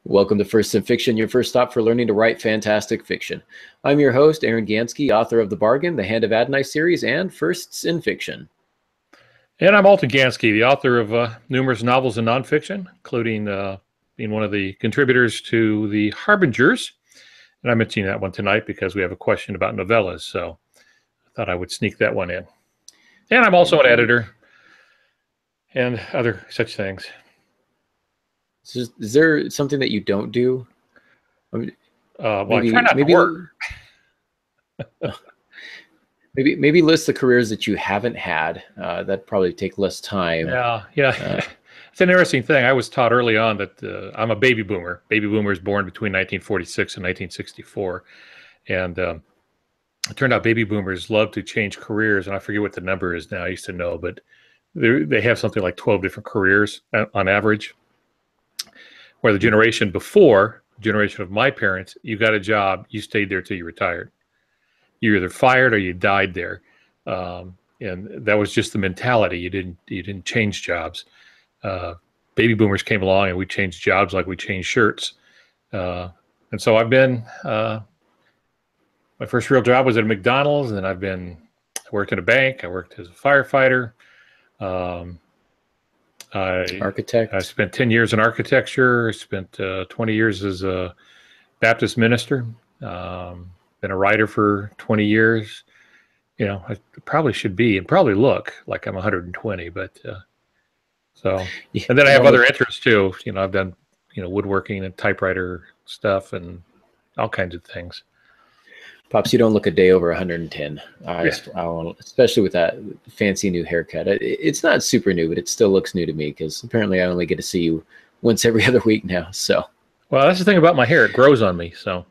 Welcome to Firsts in Fiction, your first stop for learning to write fantastic fiction. I'm your host, Aaron Gansky, author of The Bargain, the Hand of Adonai series, and Firsts in Fiction. And I'm Alton Gansky, the author of numerous novels and nonfiction, including being one of the contributors to The Harbingers. And I'm mentioning that one tonight because we have a question about novellas, so I thought I would sneak that one in. And I'm also an editor and other such things. Is there something that you don't do? I mean, I try not to work. Maybe list the careers that you haven't had. That'd probably take less time. Yeah. It's an interesting thing. I was taught early on that I'm a baby boomer. Baby boomers born between 1946 and 1964. And it turned out baby boomers love to change careers. And I forget what the number is now. I used to know, but they have something like 12 different careers on average. Where the generation before, generation of my parents, you got a job, you stayed there till you retired. You either fired or you died there, and that was just the mentality. You didn't change jobs. Baby boomers came along and we changed jobs like we changed shirts. And so I've been. My first real job was at a McDonald's, and I worked in a bank. I worked as a firefighter. Architect. I spent 10 years in architecture. I spent 20 years as a Baptist minister. Been a writer for 20 years. You know, I probably should be and probably look like I'm 120, but so. And then I have other interests too. You know, I've done, woodworking and typewriter stuff and all kinds of things. Pops, you don't look a day over 110. Especially with that fancy new haircut. It's not super new, but it still looks new to me because apparently I only get to see you once every other week now. So, well, that's the thing about my hair; it grows on me. So,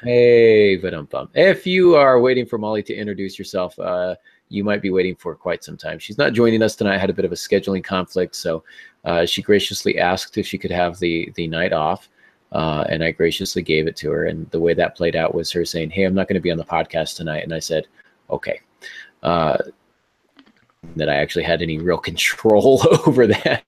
hey, but if you are waiting for Molly to introduce yourself, you might be waiting for quite some time. She's not joining us tonight. I had a bit of a scheduling conflict, so she graciously asked if she could have the night off. And I graciously gave it to her. And the way that played out was her saying, "Hey, I'm not going to be on the podcast tonight." And I said, "Okay." That I actually had any real control over that.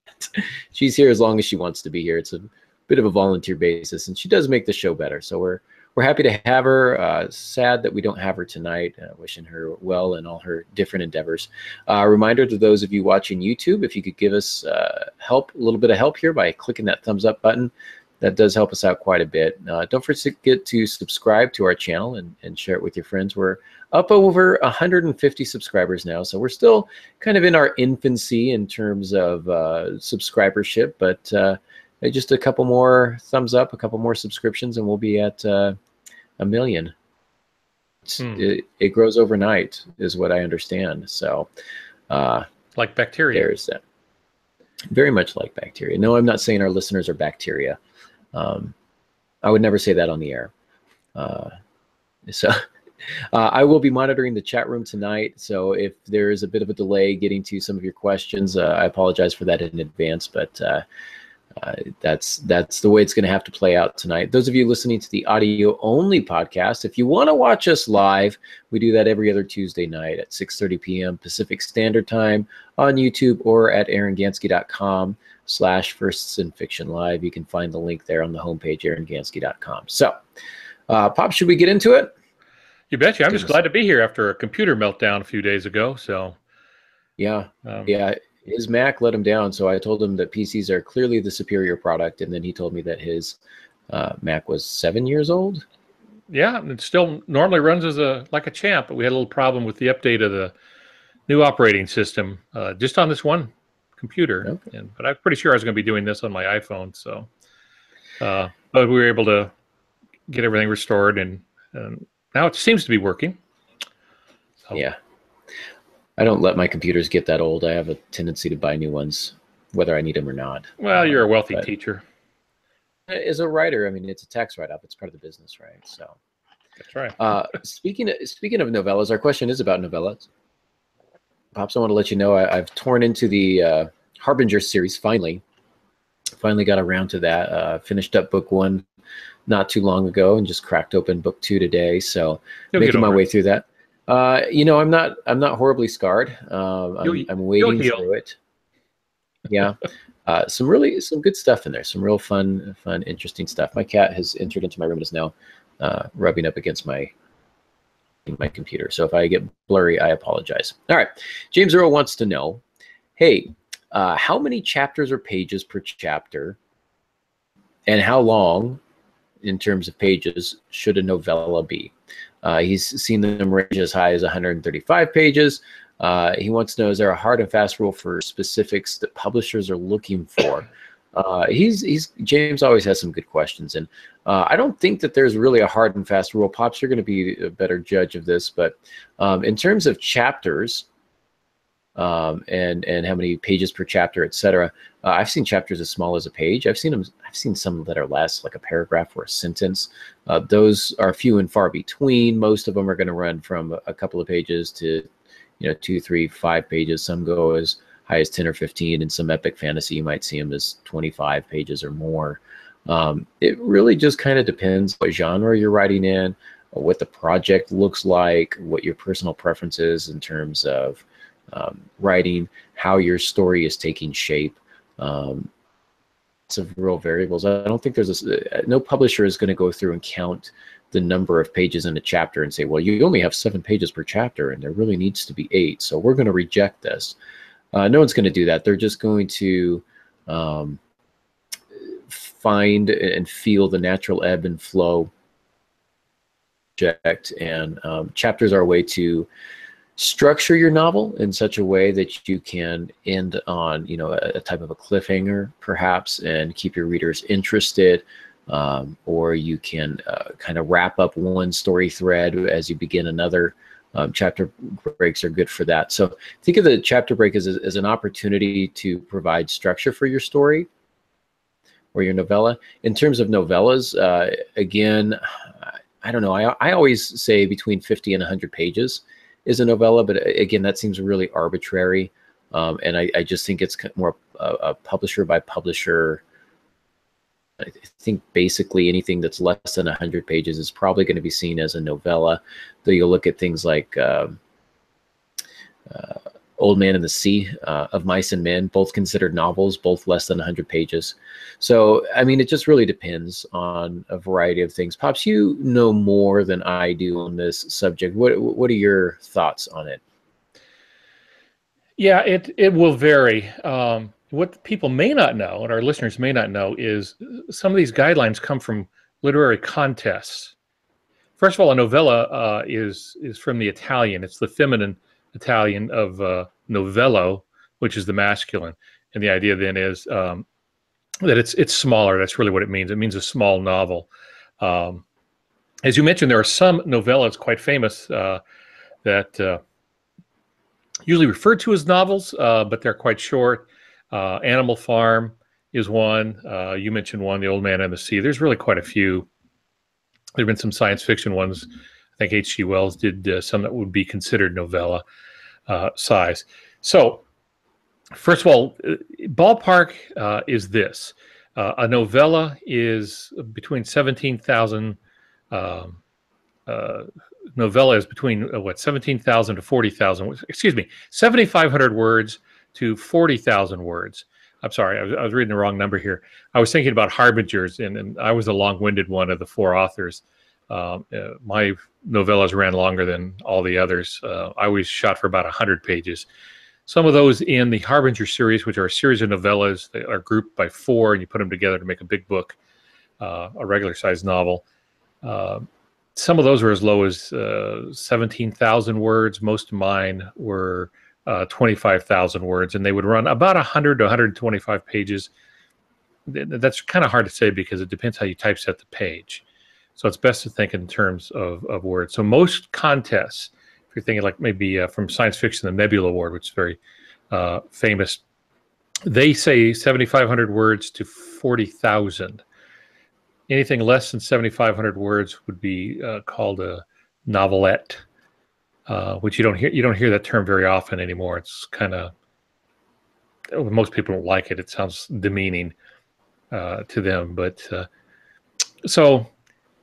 She's here as long as she wants to be here. It's a bit of a volunteer basis, and she does make the show better. So we're happy to have her. Sad that we don't have her tonight. Wishing her well in all her different endeavors. Reminder to those of you watching YouTube, if you could give us a little bit of help here by clicking that thumbs up button. That does help us out quite a bit. Don't forget to subscribe to our channel and share it with your friends. We're up over 150 subscribers now, so we're still kind of in our infancy in terms of subscribership, but just a couple more thumbs up, a couple more subscriptions, and we'll be at 1 million. It grows overnight, is what I understand. So, like bacteria. There's that. Very much like bacteria. No, I'm not saying our listeners are bacteria. I would never say that on the air. I will be monitoring the chat room tonight. So if there is a bit of a delay getting to some of your questions, I apologize for that in advance, but that's the way it's going to have to play out tonight. Those of you listening to the audio only podcast, if you want to watch us live, we do that every other Tuesday night at 6:30 p.m. Pacific Standard Time on YouTube or at aarongansky.com/Firsts in Fiction Live. You can find the link there on the homepage, aarongansky.com. So, Pop, should we get into it? You betcha. I'm just glad to be here after a computer meltdown a few days ago. So, yeah. His Mac let him down, so I told him that PCs are clearly the superior product, and then he told me that his Mac was 7 years old. Yeah, it still normally runs as like a champ, but we had a little problem with the update of the new operating system just on this one computer. Okay. But I'm pretty sure I was going to be doing this on my iPhone, so but we were able to get everything restored, and now it seems to be working. So. Yeah. I don't let my computers get that old. I have a tendency to buy new ones, whether I need them or not. Well, you're a wealthy teacher. As a writer, I mean, it's a tax write-off. It's part of the business, right? So that's right. Speaking of novellas, our question is about novellas. Pops, I want to let you know I've torn into the Harbinger series finally. Finally got around to that. Finished up book 1 not too long ago and just cracked open book 2 today. So making my way through that. I'm not horribly scarred. I'm wading through it. Yeah. some good stuff in there. Some real fun, interesting stuff. My cat has entered into my room and is now rubbing up against my computer. So if I get blurry, I apologize. All right. James Earl wants to know, hey, how many chapters or pages per chapter, and how long in terms of pages should a novella be? He's seen them range as high as 135 pages. He wants to know, is there a hard and fast rule for specifics that publishers are looking for? James always has some good questions, and I don't think that there's really a hard and fast rule. Pops, you're going to be a better judge of this, but in terms of chapters and how many pages per chapter, etc., I've seen chapters as small as a page. I've seen some that are less, like a paragraph or a sentence. Those are few and far between. Most of them are going to run from a couple of pages to 2, 3, 5 pages. Some go as high as 10 or 15. In some epic fantasy, you might see them as 25 pages or more. It really just kind of depends what genre you're writing in, what the project looks like, what your personal preference is in terms of writing, how your story is taking shape. Lots of real variables. I don't think no publisher is going to go through and count the number of pages in a chapter and say, well, you only have 7 pages per chapter and there really needs to be 8, so we're going to reject this. No one's going to do that. They're just going to find and feel the natural ebb and flow project, and chapters are a way to structure your novel in such a way that you can end on a type of a cliffhanger perhaps and keep your readers interested, or you can kind of wrap up one story thread as you begin another. Chapter breaks are good for that. So think of the chapter break as an opportunity to provide structure for your story or your novella. In terms of novellas, again, I don't know. I always say between 50 and 100 pages is a novella, but again, that seems really arbitrary. And I just think it's more a publisher by publisher. I think basically anything that's less than 100 pages is probably going to be seen as a novella. Though you'll look at things like Old Man and the Sea, Of Mice and Men, both considered novels, both less than 100 pages. So, I mean, it just really depends on a variety of things. Pops, you know more than I do on this subject. What are your thoughts on it? Yeah, it will vary. What people may not know, and our listeners may not know, is some of these guidelines come from literary contests. First of all, a novella is from the Italian. It's the feminine Italian of novello, which is the masculine. And the idea then is that it's smaller. That's really what it means. It means a small novel. As you mentioned, there are some novellas quite famous that usually referred to as novels, but they're quite short. Animal Farm is one. You mentioned one, The Old Man and the Sea. There's really quite a few. There have been some science fiction ones. I think H.G. Wells did some that would be considered novella size. So, first of all, ballpark is this. A novella is between 17,000. Novella is between 17,000 to 40,000. Excuse me, 7,500 words to 40,000 words. I'm sorry, I was reading the wrong number here. I was thinking about Harbingers, and I was the long-winded one of the 4 authors. My novellas ran longer than all the others. I always shot for about 100 pages. Some of those in the Harbinger series, which are a series of novellas, they are grouped by 4, and you put them together to make a big book, a regular-sized novel. Some of those were as low as 17,000 words. Most of mine were 25,000 words, and they would run about 100 to 125 pages. That's kind of hard to say because it depends how you typeset the page. So it's best to think in terms of words. So most contests, if you're thinking like maybe from science fiction, the Nebula Award, which is very famous, they say 7,500 words to 40,000. Anything less than 7,500 words would be called a novelette, which you don't hear that term very often anymore. It's kind of, most people don't like it. It sounds demeaning to them. But so,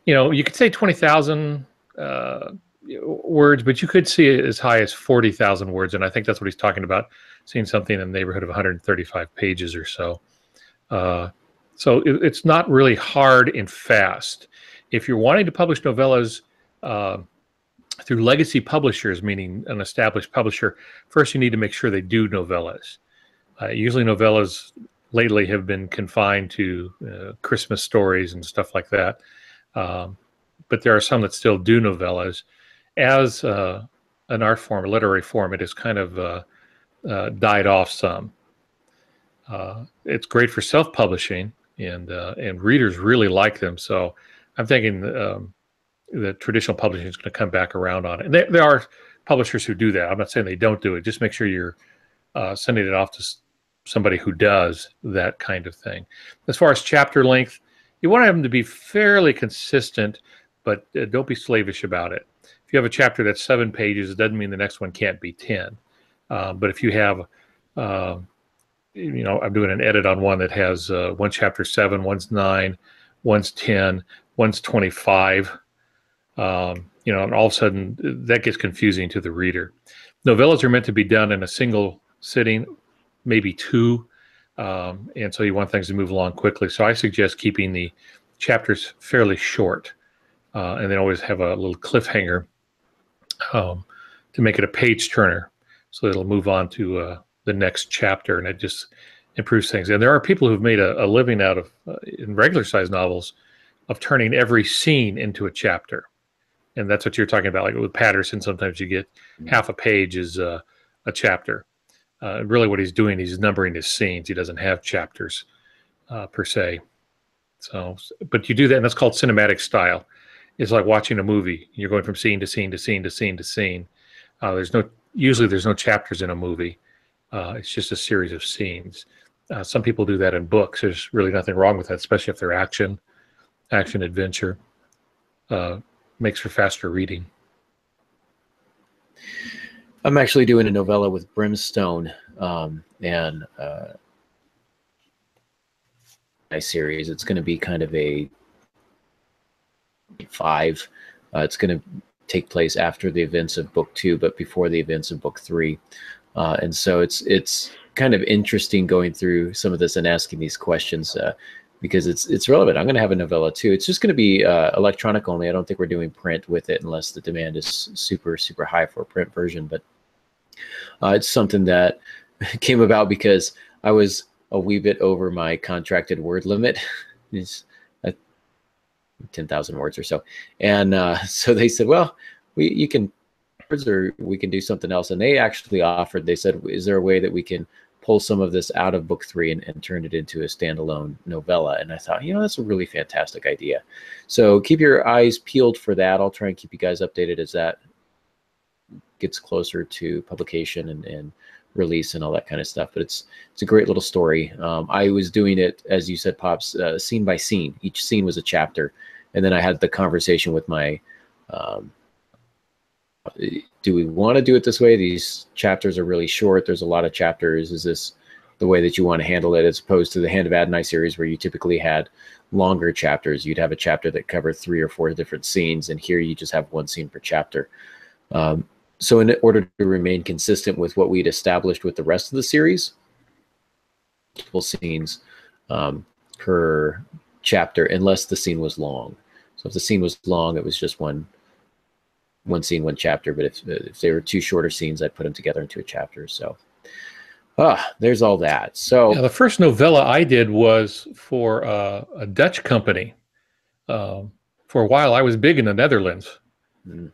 you could say 20,000 words, but you could see it as high as 40,000 words, and I think that's what he's talking about, seeing something in the neighborhood of 135 pages or so. So it's not really hard and fast. If you're wanting to publish novellas through legacy publishers, meaning an established publisher, first you need to make sure they do novellas. Usually novellas lately have been confined to Christmas stories and stuff like that. But there are some that still do novellas. As an art form, a literary form, it has kind of died off some. It's great for self-publishing, and readers really like them. So I'm thinking the traditional publishing is going to come back around on it. And there are publishers who do that. I'm not saying they don't do it. Just make sure you're sending it off to somebody who does that kind of thing. As far as chapter length, you want them to be fairly consistent, but don't be slavish about it. If you have a chapter that's 7 pages, it doesn't mean the next one can't be 10. But if you have, I'm doing an edit on one that has one chapter 7, one's 9, one's 10, one's 25. And all of a sudden that gets confusing to the reader. Novellas are meant to be done in a single sitting, maybe 2. And so you want things to move along quickly. So I suggest keeping the chapters fairly short, and then always have a little cliffhanger to make it a page turner, so it'll move on to the next chapter, and it just improves things. And there are people who've made a living out of, in regular size novels, of turning every scene into a chapter. And that's what you're talking about. Like with Patterson, sometimes you get half a page is a chapter. Really what he's doing, he's numbering his scenes. He doesn't have chapters per se. So, but you do that, and that's called cinematic style. It's like watching a movie. You're going from scene to scene to scene to scene to scene. Usually there's no chapters in a movie. It's just a series of scenes. Some people do that in books. There's really nothing wrong with that, especially if they're action adventure. Makes for faster reading. I'm actually doing a novella with Brimstone, and my series. It's going to be kind of a 5. It's going to take place after the events of book 2, but before the events of book 3. And so it's kind of interesting going through some of this and asking these questions because it's relevant. I'm going to have a novella too. It's just going to be electronic only. I don't think we're doing print with it unless the demand is super, super high for a print version. But it's something that came about because I was a wee bit over my contracted word limit. It's 10,000 words or so. And so they said, well, you can, or we can do something else. And they actually offered, they said, is there a way that we can pull some of this out of book 3 and turn it into a standalone novella? And I thought, that's a really fantastic idea. So keep your eyes peeled for that. I'll try and keep you guys updated as that gets closer to publication and release and all that kind of stuff. But it's a great little story. I was doing it, as you said, Pops, scene by scene. Each scene was a chapter. And then I had the conversation with my, do we want to do it this way? These chapters are really short. There's a lot of chapters. Is this the way that you want to handle it, as opposed to the Hand of Adonai series where you typically had longer chapters? You'd have a chapter that covered 3 or 4 different scenes, and here you just have 1 scene per chapter. So in order to remain consistent with what we'd established with the rest of the series, multiple scenes per chapter, unless the scene was long. So if the scene was long, it was just one scene, 1 chapter. But if they were 2 shorter scenes, I'd put them together into a chapter. So there's all that. So the first novella I did was for a Dutch company. For a while, I was big in the Netherlands.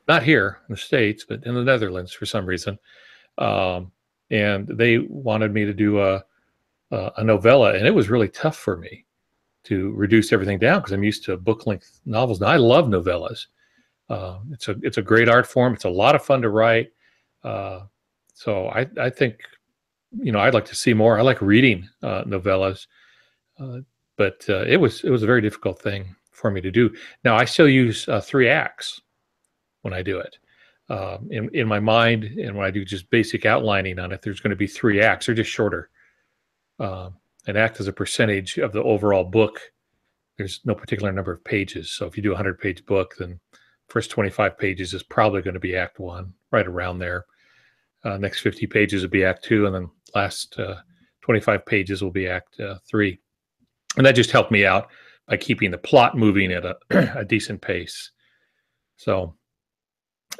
Not here in the States, but in the Netherlands for some reason. And they wanted me to do a novella, and it was really tough for me to reduce everything down because I'm used to book-length novels. Now, I love novellas. It's a great art form. It's a lot of fun to write. So I think, I'd like to see more. I like reading novellas, but it was a very difficult thing for me to do. Now, I still use 3 acts when I do it. In my mind, and when I do just basic outlining on it, there's going to be 3 acts. They're just shorter. An act is a percentage of the overall book. There's no particular number of pages. So if you do a 100-page book, then first 25 pages is probably going to be Act 1, right around there. Next 50 pages will be Act 2, and then last 25 pages will be Act 3. And that just helped me out by keeping the plot moving at a decent pace. So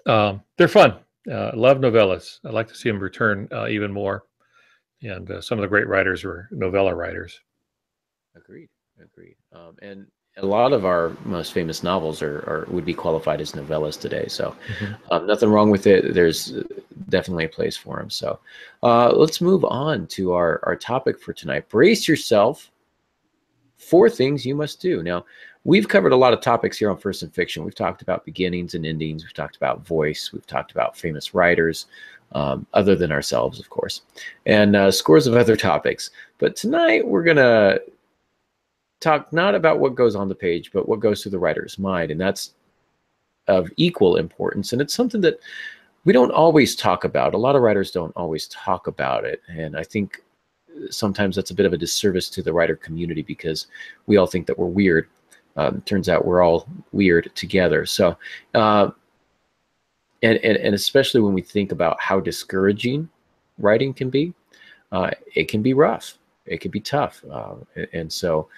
they're fun. Love novellas. I'd like to see them return even more. And some of the great writers were novella writers. Agreed. And a lot of our most famous novels would be qualified as novellas today. So nothing wrong with it. There's definitely a place for them. So let's move on to our topic for tonight. Brace yourself. 4 things you must do. Now, we've covered a lot of topics here on First in Fiction. We've talked about beginnings and endings. We've talked about voice. We've talked about famous writers, other than ourselves, of course, and scores of other topics. But tonight, we're going to talk not about what goes on the page, but what goes through the writer's mind. And that's of equal importance. And it's something that we don't always talk about. A lot of writers don't always talk about it. And I think sometimes that's a bit of a disservice to the writer community because we all think that we're weird. Turns out we're all weird together. So, and especially when we think about how discouraging writing can be, it can be rough. It can be tough. And so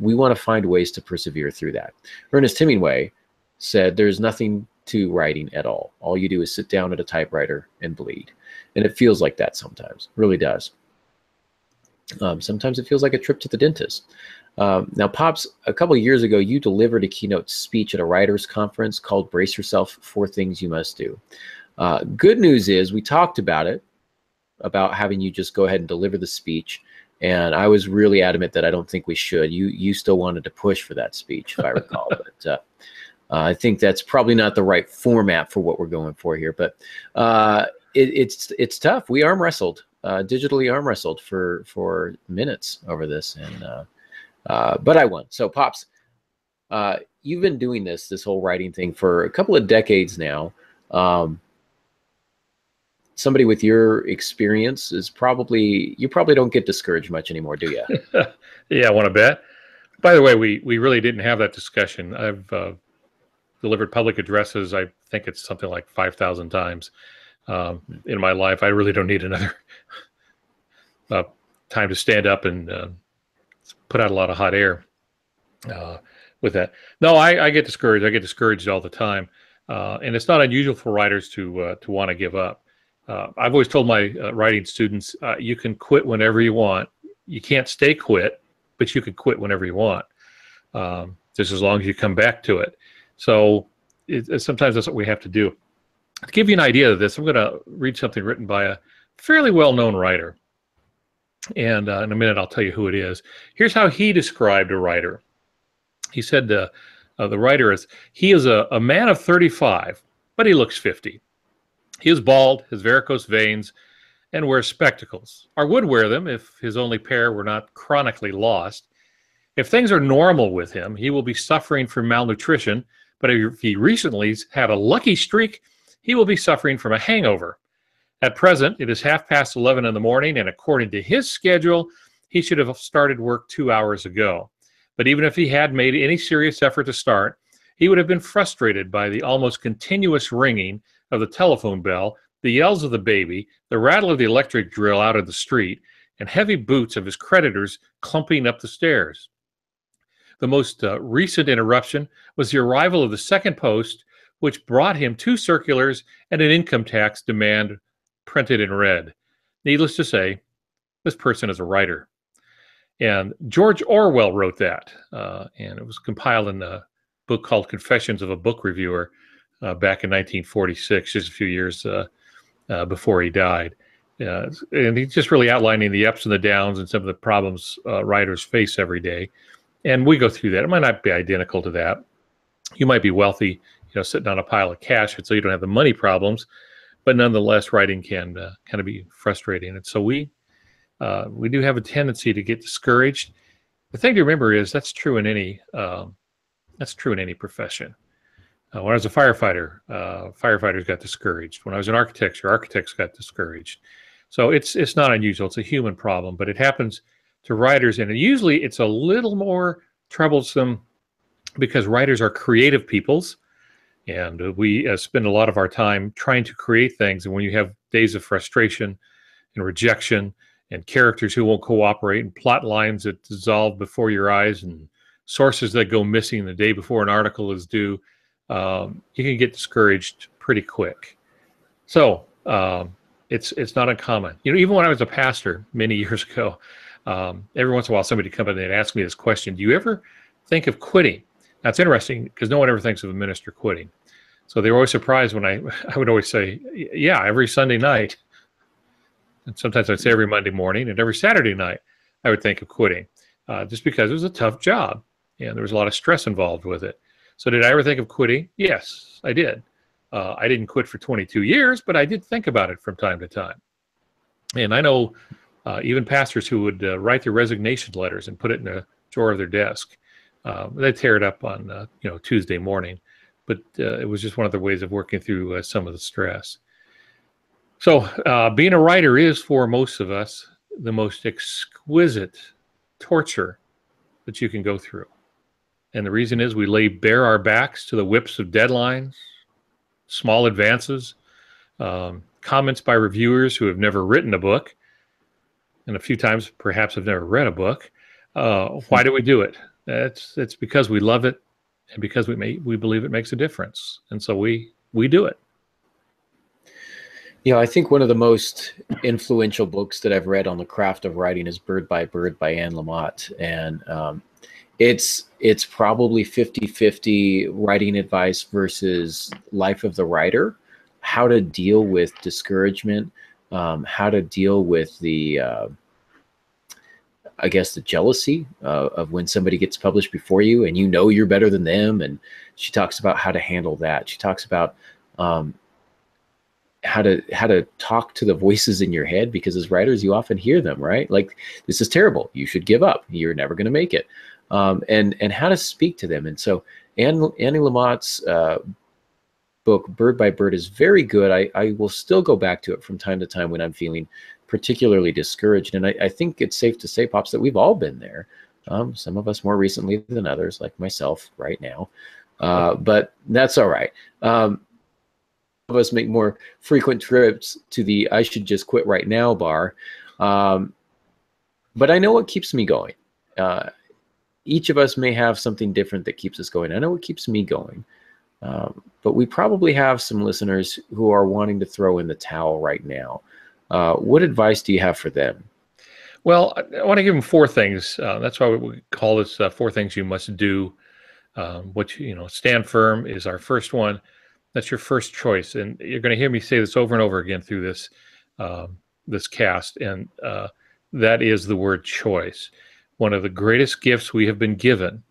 we want to find ways to persevere through that. Ernest Hemingway said, "There's nothing to writing at all. All you do is sit down at a typewriter and bleed." And it feels like that sometimes, really does. Sometimes it feels like a trip to the dentist. Now, Pops, a couple of years ago, you delivered a keynote speech at a writers' conference called Brace Yourself, 4 Things You Must Do. Good news is we talked about it, about having you just go ahead and deliver the speech. And I was really adamant that I don't think we should. You still wanted to push for that speech, if I recall. But I think that's probably not the right format for what we're going for here. But it's tough. We arm wrestled. Digitally arm wrestled for minutes over this, and but I won. So Pops, you've been doing this whole writing thing for a couple of decades now. Somebody with your experience you probably don't get discouraged much anymore, do you? Yeah, I want to bet. By the way, we really didn't have that discussion. I've delivered public addresses. I think it's something like 5,000 times. In my life, I really don't need another time to stand up and put out a lot of hot air with that. No, I get discouraged. I get discouraged all the time, and it's not unusual for writers to want to give up. I've always told my writing students, you can quit whenever you want. You can't stay quit, but you can quit whenever you want, just as long as you come back to it. So sometimes that's what we have to do. To give you an idea of this, I'm going to read something written by a fairly well-known writer. And in a minute, I'll tell you who it is. Here's how he described a writer. He said the writer he is a man of 35, but he looks 50. He is bald, has varicose veins, and wears spectacles, or would wear them if his only pair were not chronically lost. If things are normal with him, he will be suffering from malnutrition, but if he recently had a lucky streak, he will be suffering from a hangover. At present, it is 11:30 in the morning, and according to his schedule, he should have started work 2 hours ago. But even if he had made any serious effort to start, he would have been frustrated by the almost continuous ringing of the telephone bell, the yells of the baby, the rattle of the electric drill out of the street, and heavy boots of his creditors clumping up the stairs. The most recent interruption was the arrival of the second post, which brought him 2 circulars and an income tax demand printed in red. Needless to say, this person is a writer. And George Orwell wrote that, and it was compiled in a book called Confessions of a Book Reviewer back in 1946, just a few years before he died. And he's just really outlining the ups and the downs and some of the problems writers face every day. And we go through that. It might not be identical to that. You might be wealthy, sitting on a pile of cash, and so you don't have the money problems. But nonetheless, writing can kind of be frustrating. And so we do have a tendency to get discouraged. The thing to remember is that's true in any profession. When I was a firefighter, firefighters got discouraged. When I was in architecture, architects got discouraged. So it's not unusual. It's a human problem, but it happens to writers, and usually it's a little more troublesome because writers are creative peoples, And we spend a lot of our time trying to create things. And when you have days of frustration and rejection and characters who won't cooperate and plot lines that dissolve before your eyes and sources that go missing the day before an article is due, you can get discouraged pretty quick. So it's not uncommon. Even when I was a pastor many years ago, every once in a while somebody would come in and ask me this question: do you ever think of quitting? Now, it's interesting because no one ever thinks of a minister quitting. So they were always surprised when I would always say, yeah, every Sunday night. And sometimes I'd say every Monday morning, and every Saturday night I would think of quitting, just because it was a tough job and there was a lot of stress involved with it. So did I ever think of quitting? Yes, I did. I didn't quit for 22 years, but I did think about it from time to time. And I know even pastors who would write their resignation letters and put it in a drawer of their desk. They'd tear it up on Tuesday morning, but it was just one of the ways of working through some of the stress. So being a writer is, for most of us, the most exquisite torture that you can go through. And the reason is we lay bare our backs to the whips of deadlines, small advances, comments by reviewers who have never written a book, and a few times perhaps have never read a book. Why do we do it? It's because we love it, and because we believe it makes a difference, and so we do it. I think one of the most influential books that I've read on the craft of writing is Bird by Anne Lamott, and it's probably 50-50 writing advice versus life of the writer, how to deal with discouragement, how to deal with the I guess the jealousy of when somebody gets published before you and you're better than them. And she talks about how to handle that. She talks about how to talk to the voices in your head, because as writers, you often hear them, right? Like, this is terrible. You should give up. You're never going to make it. And how to speak to them. And so Annie Lamott's book, Bird by Bird, is very good. I will still go back to it from time to time when I'm feeling particularly discouraged. And I think it's safe to say, Pops, that we've all been there. Some of us more recently than others, like myself right now. But that's all right. Some of us make more frequent trips to the I should just quit right now bar. But I know what keeps me going. Each of us may have something different that keeps us going. I know what keeps me going. But we probably have some listeners who are wanting to throw in the towel right now. What advice do you have for them? Well, I want to give them four things. That's why we call this four things you must do. Stand firm is our first one. That's your first choice. And you're going to hear me say this over and over again through this cast. And that is the word choice. One of the greatest gifts we have been given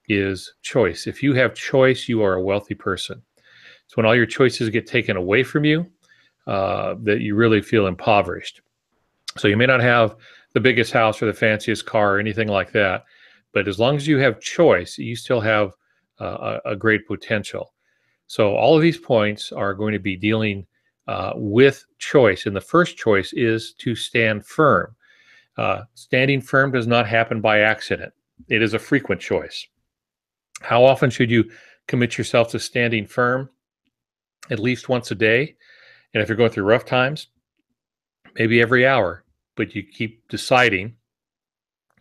is choice. If you have choice, you are a wealthy person. It's when all your choices get taken away from you that you really feel impoverished. So you may not have the biggest house or the fanciest car or anything like that, but as long as you have choice, you still have a great potential. So all of these points are going to be dealing with choice. And the first choice is to stand firm. Standing firm does not happen by accident. It is a frequent choice. How often should you commit yourself to standing firm? At least once a day. And if you're going through rough times, maybe every hour, but you keep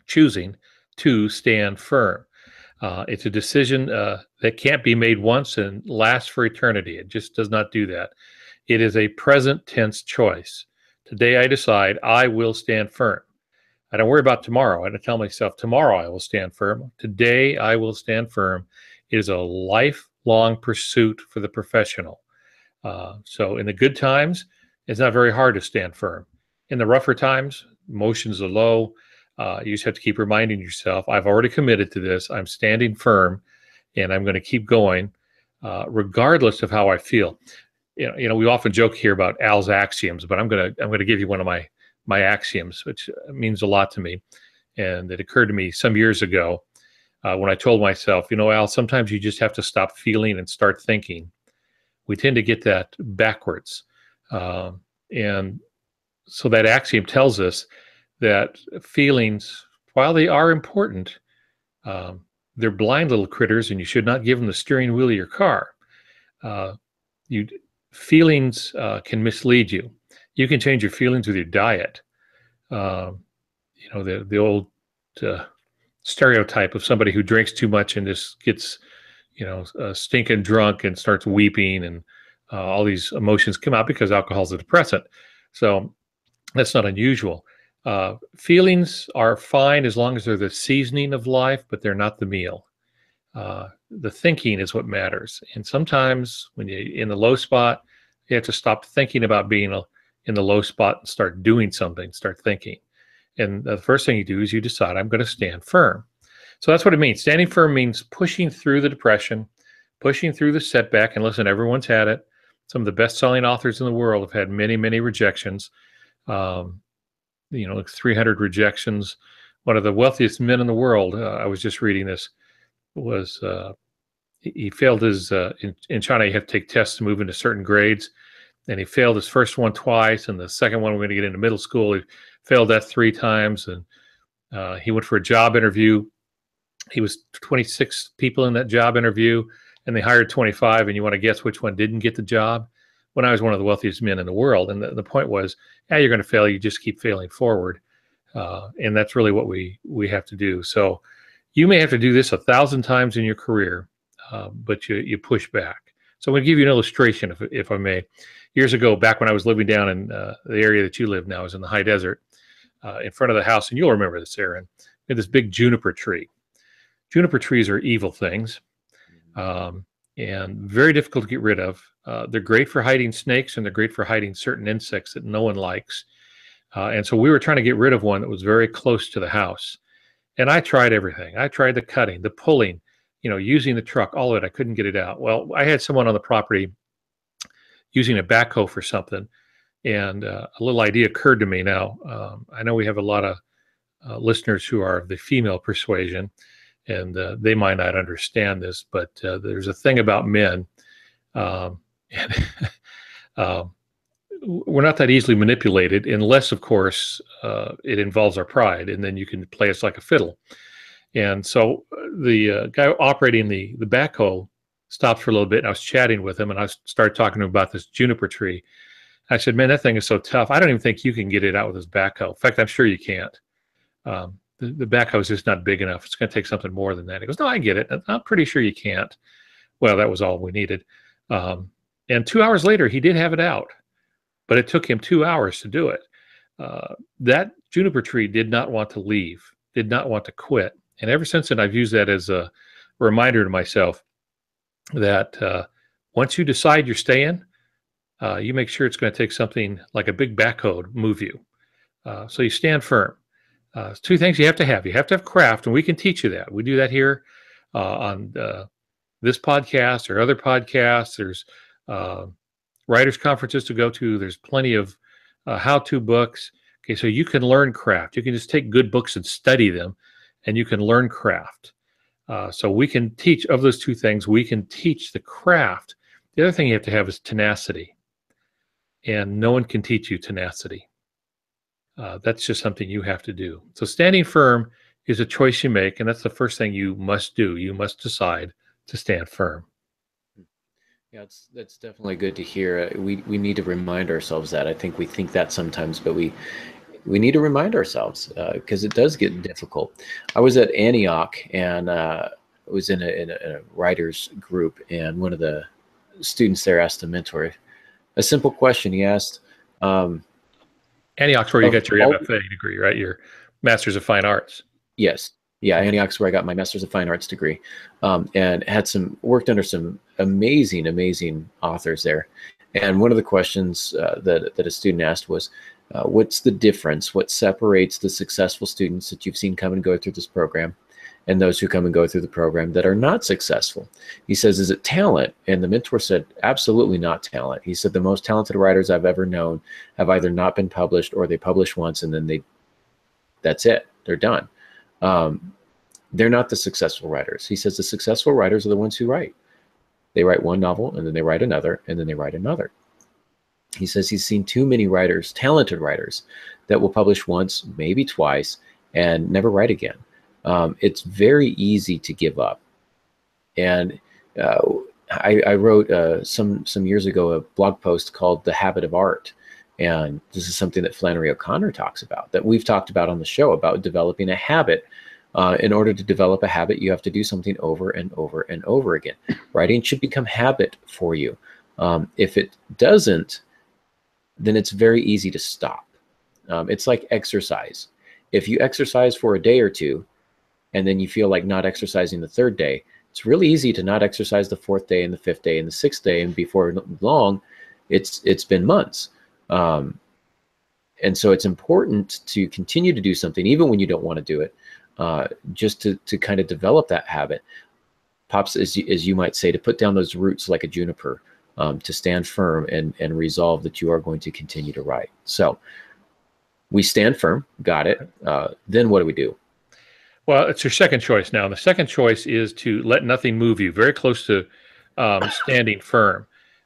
choosing to stand firm. It's a decision that can't be made once and lasts for eternity. It just does not do that. It is a present tense choice. Today I decide I will stand firm. I don't worry about tomorrow. I don't tell myself tomorrow I will stand firm. Today I will stand firm. It is a lifelong pursuit for the professional. So in the good times, it's not very hard to stand firm. In the rougher times, emotions are low. You just have to keep reminding yourself, I've already committed to this. I'm standing firm, and I'm going to keep going, regardless of how I feel. We often joke here about Al's axioms, but I'm going to give you one of my axioms, which means a lot to me. And it occurred to me some years ago when I told myself, Al, sometimes you just have to stop feeling and start thinking. We tend to get that backwards. And so that axiom tells us that feelings, while they are important, they're blind little critters, and you should not give them the steering wheel of your car. you feelings can mislead you. You can change your feelings with your diet. The old stereotype of somebody who drinks too much and just gets, stinking drunk and starts weeping, and all these emotions come out because alcohol is a depressant. So that's not unusual. Feelings are fine as long as they're the seasoning of life, but they're not the meal. The thinking is what matters. And sometimes when you're in the low spot, you have to stop thinking about being in the low spot and start doing something, start thinking. And the first thing you do is you decide, I'm going to stand firm. So that's what it means. Standing firm means pushing through the depression, pushing through the setback. And listen, everyone's had it. Some of the best-selling authors in the world have had many, many rejections. 300 rejections. One of the wealthiest men in the world, I was just reading this, was he failed his, in China, you have to take tests to move into certain grades. And he failed his first one twice. And the second one, we're going to get into middle school, he failed that 3 times. And he went for a job interview. He was 26 people in that job interview, and they hired 25. And you want to guess which one didn't get the job? When I was one of the wealthiest men in the world. And the point was, you're going to fail. You just keep failing forward. And that's really what we have to do. So you may have to do this 1,000 times in your career, but you push back. So I'm going to give you an illustration, if I may. Years ago, back when I was living down in the area that you live now, is in the high desert, in front of the house, and you'll remember this, Aaron, we had this big juniper tree. Juniper trees are evil things, and very difficult to get rid of. They're great for hiding snakes, and they're great for hiding certain insects that no one likes. And so we were trying to get rid of one that was very close to the house. And I tried everything. I tried the cutting, the pulling, using the truck, all of it. I couldn't get it out. Well, I had someone on the property using a backhoe for something, and a little idea occurred to me. Now, I know we have a lot of listeners who are of the female persuasion, and they might not understand this, but there's a thing about men, and we're not that easily manipulated unless, of course, it involves our pride, and then you can play us like a fiddle. And so the guy operating the backhoe stopped for a little bit, and I was chatting with him, and I started talking to him about this juniper tree. I said, man, that thing is so tough. I don't even think you can get it out with this backhoe. In fact, I'm sure you can't. The backhoe is just not big enough. It's going to take something more than that. He goes, no, I get it. I'm pretty sure you can't. Well, that was all we needed. And 2 hours later, he did have it out, but it took him 2 hours to do it. That juniper tree did not want to leave, did not want to quit. And ever since then, I've used that as a reminder to myself that once you decide you're staying, you make sure it's going to take something like a big backhoe to move you. So you stand firm. 2 things you have to have. You have to have craft, and we can teach you that. We do that here on this podcast or other podcasts. There's writers' conferences to go to. There's plenty of how-to books. Okay, so you can learn craft. You can just take good books and study them, and you can learn craft. So we can teach, of those 2 things, we can teach the craft. The other thing you have to have is tenacity. And no one can teach you tenacity. That's just something you have to do. So standing firm is a choice you make, and that's the first thing you must do. You must decide to stand firm. Yeah, that's definitely good to hear. We need to remind ourselves that. I think we think that sometimes, but we need to remind ourselves because it does get difficult. I was at Antioch, and I was in a writers group, and one of the students there asked the mentor a simple question. He asked, Antioch's where you got your MFA degree, right? Your Master's of Fine Arts. Yes. Yeah, Antioch's where I got my Master's of Fine Arts degree, and had worked under some amazing authors there. And one of the questions that a student asked was, what's the difference? What separates the successful students that you've seen come and go through this program and those who come and go through the program that are not successful? He says, is it talent? And the mentor said, absolutely not talent. He said, the most talented writers I've ever known have either not been published or they publish once and then that's it. They're done. They're not the successful writers. He says the successful writers are the ones who write. They write one novel, and then they write another, and then they write another. He says he's seen too many writers, talented writers, that will publish once, maybe twice, and never write again. It's very easy to give up. And I wrote some years ago a blog post called "The Habit of Art," and this is something that Flannery O'Connor talks about, that we've talked about on the show, about developing a habit. In order to develop a habit, you have to do something over and over and over again. Writing should become habit for you. If it doesn't, then it's very easy to stop. It's like exercise. If you exercise for a day or two, and then you feel like not exercising the third day, it's really easy to not exercise the fourth day and the fifth day and the sixth day, and before long, it's been months. And so it's important to continue to do something even when you don't want to do it, just to kind of develop that habit. Pops, as you might say, to put down those roots like a juniper, to stand firm and resolve that you are going to continue to write. So we stand firm, got it. Then what do we do? Well, it's your second choice now. And the second choice is to let nothing move you, very close to standing firm.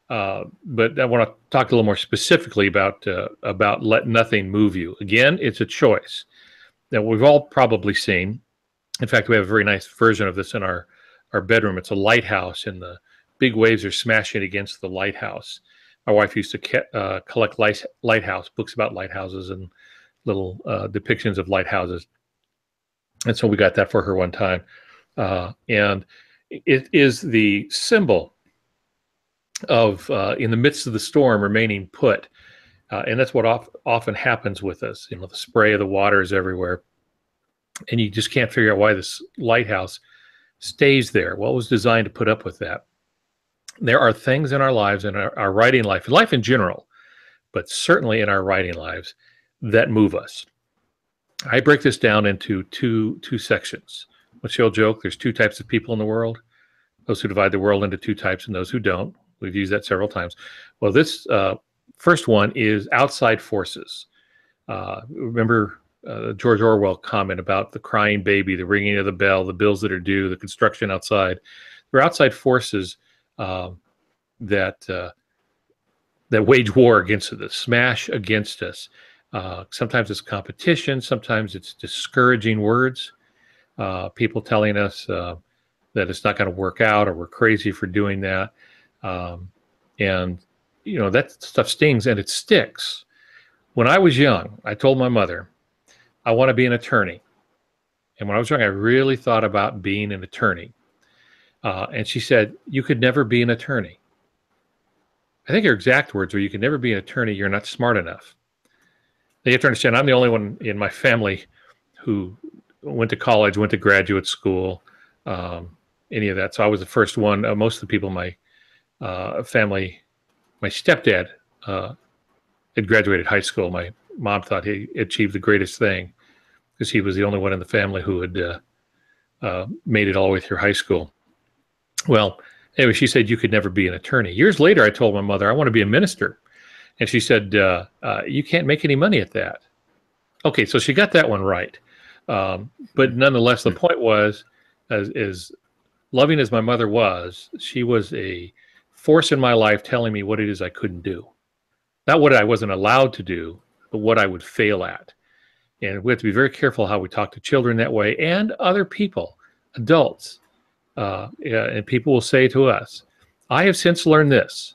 But I want to talk a little more specifically about let nothing move you. Again, it's a choice that we've all probably seen. In fact, we have a very nice version of this in our bedroom. It's a lighthouse, and the big waves are smashing against the lighthouse. My wife used to collect lighthouse books about lighthouses and little depictions of lighthouses. And so we got that for her one time. And it is the symbol of, in the midst of the storm, remaining put. And that's what often happens with us. The spray of the water is everywhere. And you just can't figure out why this lighthouse stays there. Well, it was designed to put up with that. There are things in our lives, in our writing life in general, but certainly in our writing lives, that move us. I break this down into two sections. What's the old joke? There's two types of people in the world: those who divide the world into two types and those who don't. We've used that several times. Well, this first one is outside forces. Remember George Orwell comment about the crying baby, the ringing of the bell, the bills that are due, the construction outside. There are outside forces that wage war against us, that smash against us. Sometimes it's competition. Sometimes it's discouraging words. People telling us that it's not going to work out, or we're crazy for doing that. And, that stuff stings, and it sticks. When I was young, I told my mother, I want to be an attorney. And when I was young, I really thought about being an attorney. And she said, you could never be an attorney. I think her exact words were, you could never be an attorney. You're not smart enough. You have to understand, I'm the only one in my family who went to college, went to graduate school, any of that. So I was the first one. Most of the people in my family, my stepdad had graduated high school. My mom thought he achieved the greatest thing because he was the only one in the family who had made it all the way through high school. Well, anyway, she said, you could never be an attorney. Years later, I told my mother, I want to be a minister. And she said, you can't make any money at that. Okay, so she got that one right. But nonetheless, the point was, as loving as my mother was, she was a force in my life telling me what it is I couldn't do. Not what I wasn't allowed to do, but what I would fail at. And we have to be very careful how we talk to children that way, and other people, adults. And people will say to us, I have since learned this.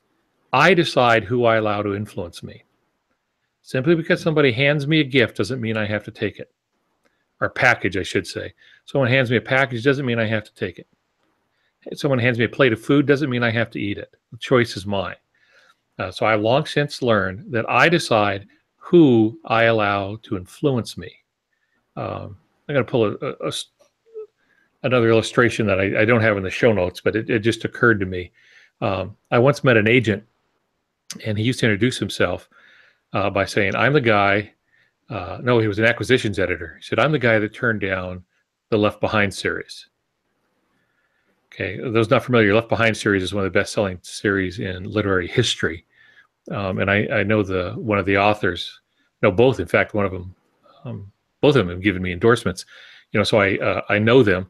I decide who I allow to influence me. Simply because somebody hands me a gift doesn't mean I have to take it. Or package, I should say. Someone hands me a package doesn't mean I have to take it. Someone hands me a plate of food doesn't mean I have to eat it. The choice is mine. So I have long since learned that I decide who I allow to influence me. I'm going to pull another illustration that I don't have in the show notes, but it just occurred to me. I once met an agent, and he used to introduce himself by saying, I'm the guy, no, he was an acquisitions editor. He said, I'm the guy that turned down the Left Behind series. Okay, those not familiar, Left Behind series is one of the best-selling series in literary history. And I know one of the authors, no, both, in fact, one of them, both of them have given me endorsements. So I know them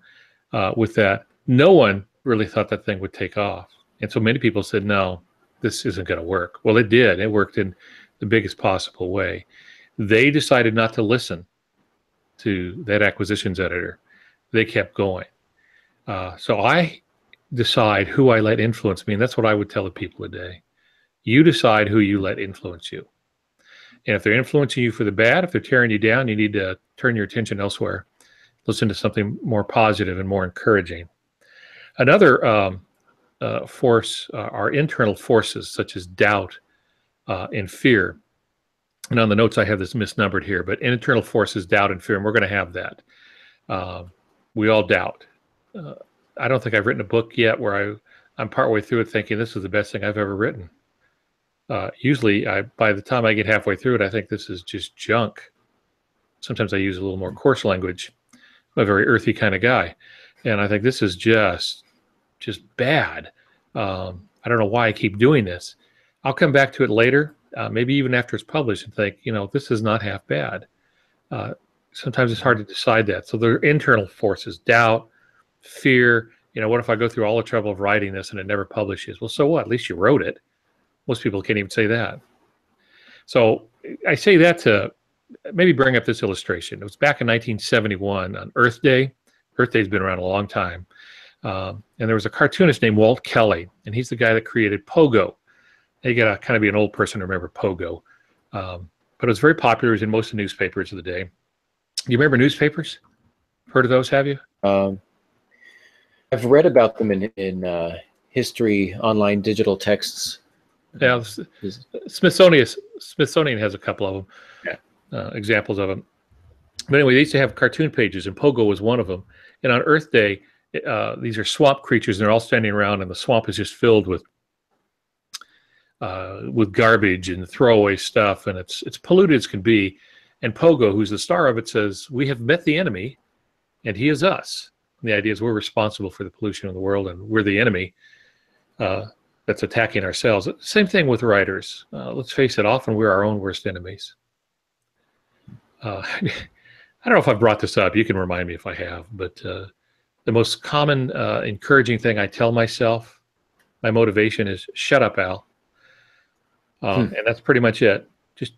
with that. No one really thought that thing would take off. And so many people said, no, this isn't going to work. Well, it did. It worked in the biggest possible way. They decided not to listen to that acquisitions editor. They kept going. So I decide who I let influence me. And that's what I would tell the people today. You decide who you let influence you. And if they're influencing you for the bad, if they're tearing you down, you need to turn your attention elsewhere. Listen to something more positive and more encouraging. Another force are internal forces such as doubt and fear. And on the notes, I have this misnumbered here, but internal forces, doubt and fear, and we're going to have that. We all doubt. I don't think I've written a book yet where I'm partway through it thinking this is the best thing I've ever written. Usually, by the time I get halfway through it, I think this is just junk. Sometimes I use a little more coarse language. I'm a very earthy kind of guy. And I think this is just bad. I don't know why I keep doing this. I'll come back to it later, maybe even after it's published, and think, this is not half bad. Sometimes it's hard to decide that. So there are internal forces, doubt, fear. What if I go through all the trouble of writing this and it never publishes? Well, so what? At least you wrote it. Most people can't even say that. So I say that to maybe bring up this illustration. It was back in 1971 on Earth Day. Earth Day's been around a long time. And there was a cartoonist named Walt Kelly, and he's the guy that created Pogo. Now, you got to kind of be an old person to remember Pogo. But it was very popular. It was in most of the newspapers of the day. You remember newspapers? Heard of those, have you? I've read about them in history, online digital texts. Yeah, Smithsonian has a couple of them, examples of them. But anyway, they used to have cartoon pages, and Pogo was one of them. And on Earth Day, these are swamp creatures, and they're all standing around, and the swamp is just filled with garbage and throwaway stuff, and it's polluted as can be. And Pogo, who's the star of it, says, "We have met the enemy, and he is us." And the idea is we're responsible for the pollution of the world, and we're the enemy that's attacking ourselves. Same thing with writers. Let's face it, often we're our own worst enemies. I don't know if I've brought this up. You can remind me if I have. But the most common encouraging thing I tell myself, my motivation is, "Shut up, Al." And that's pretty much it.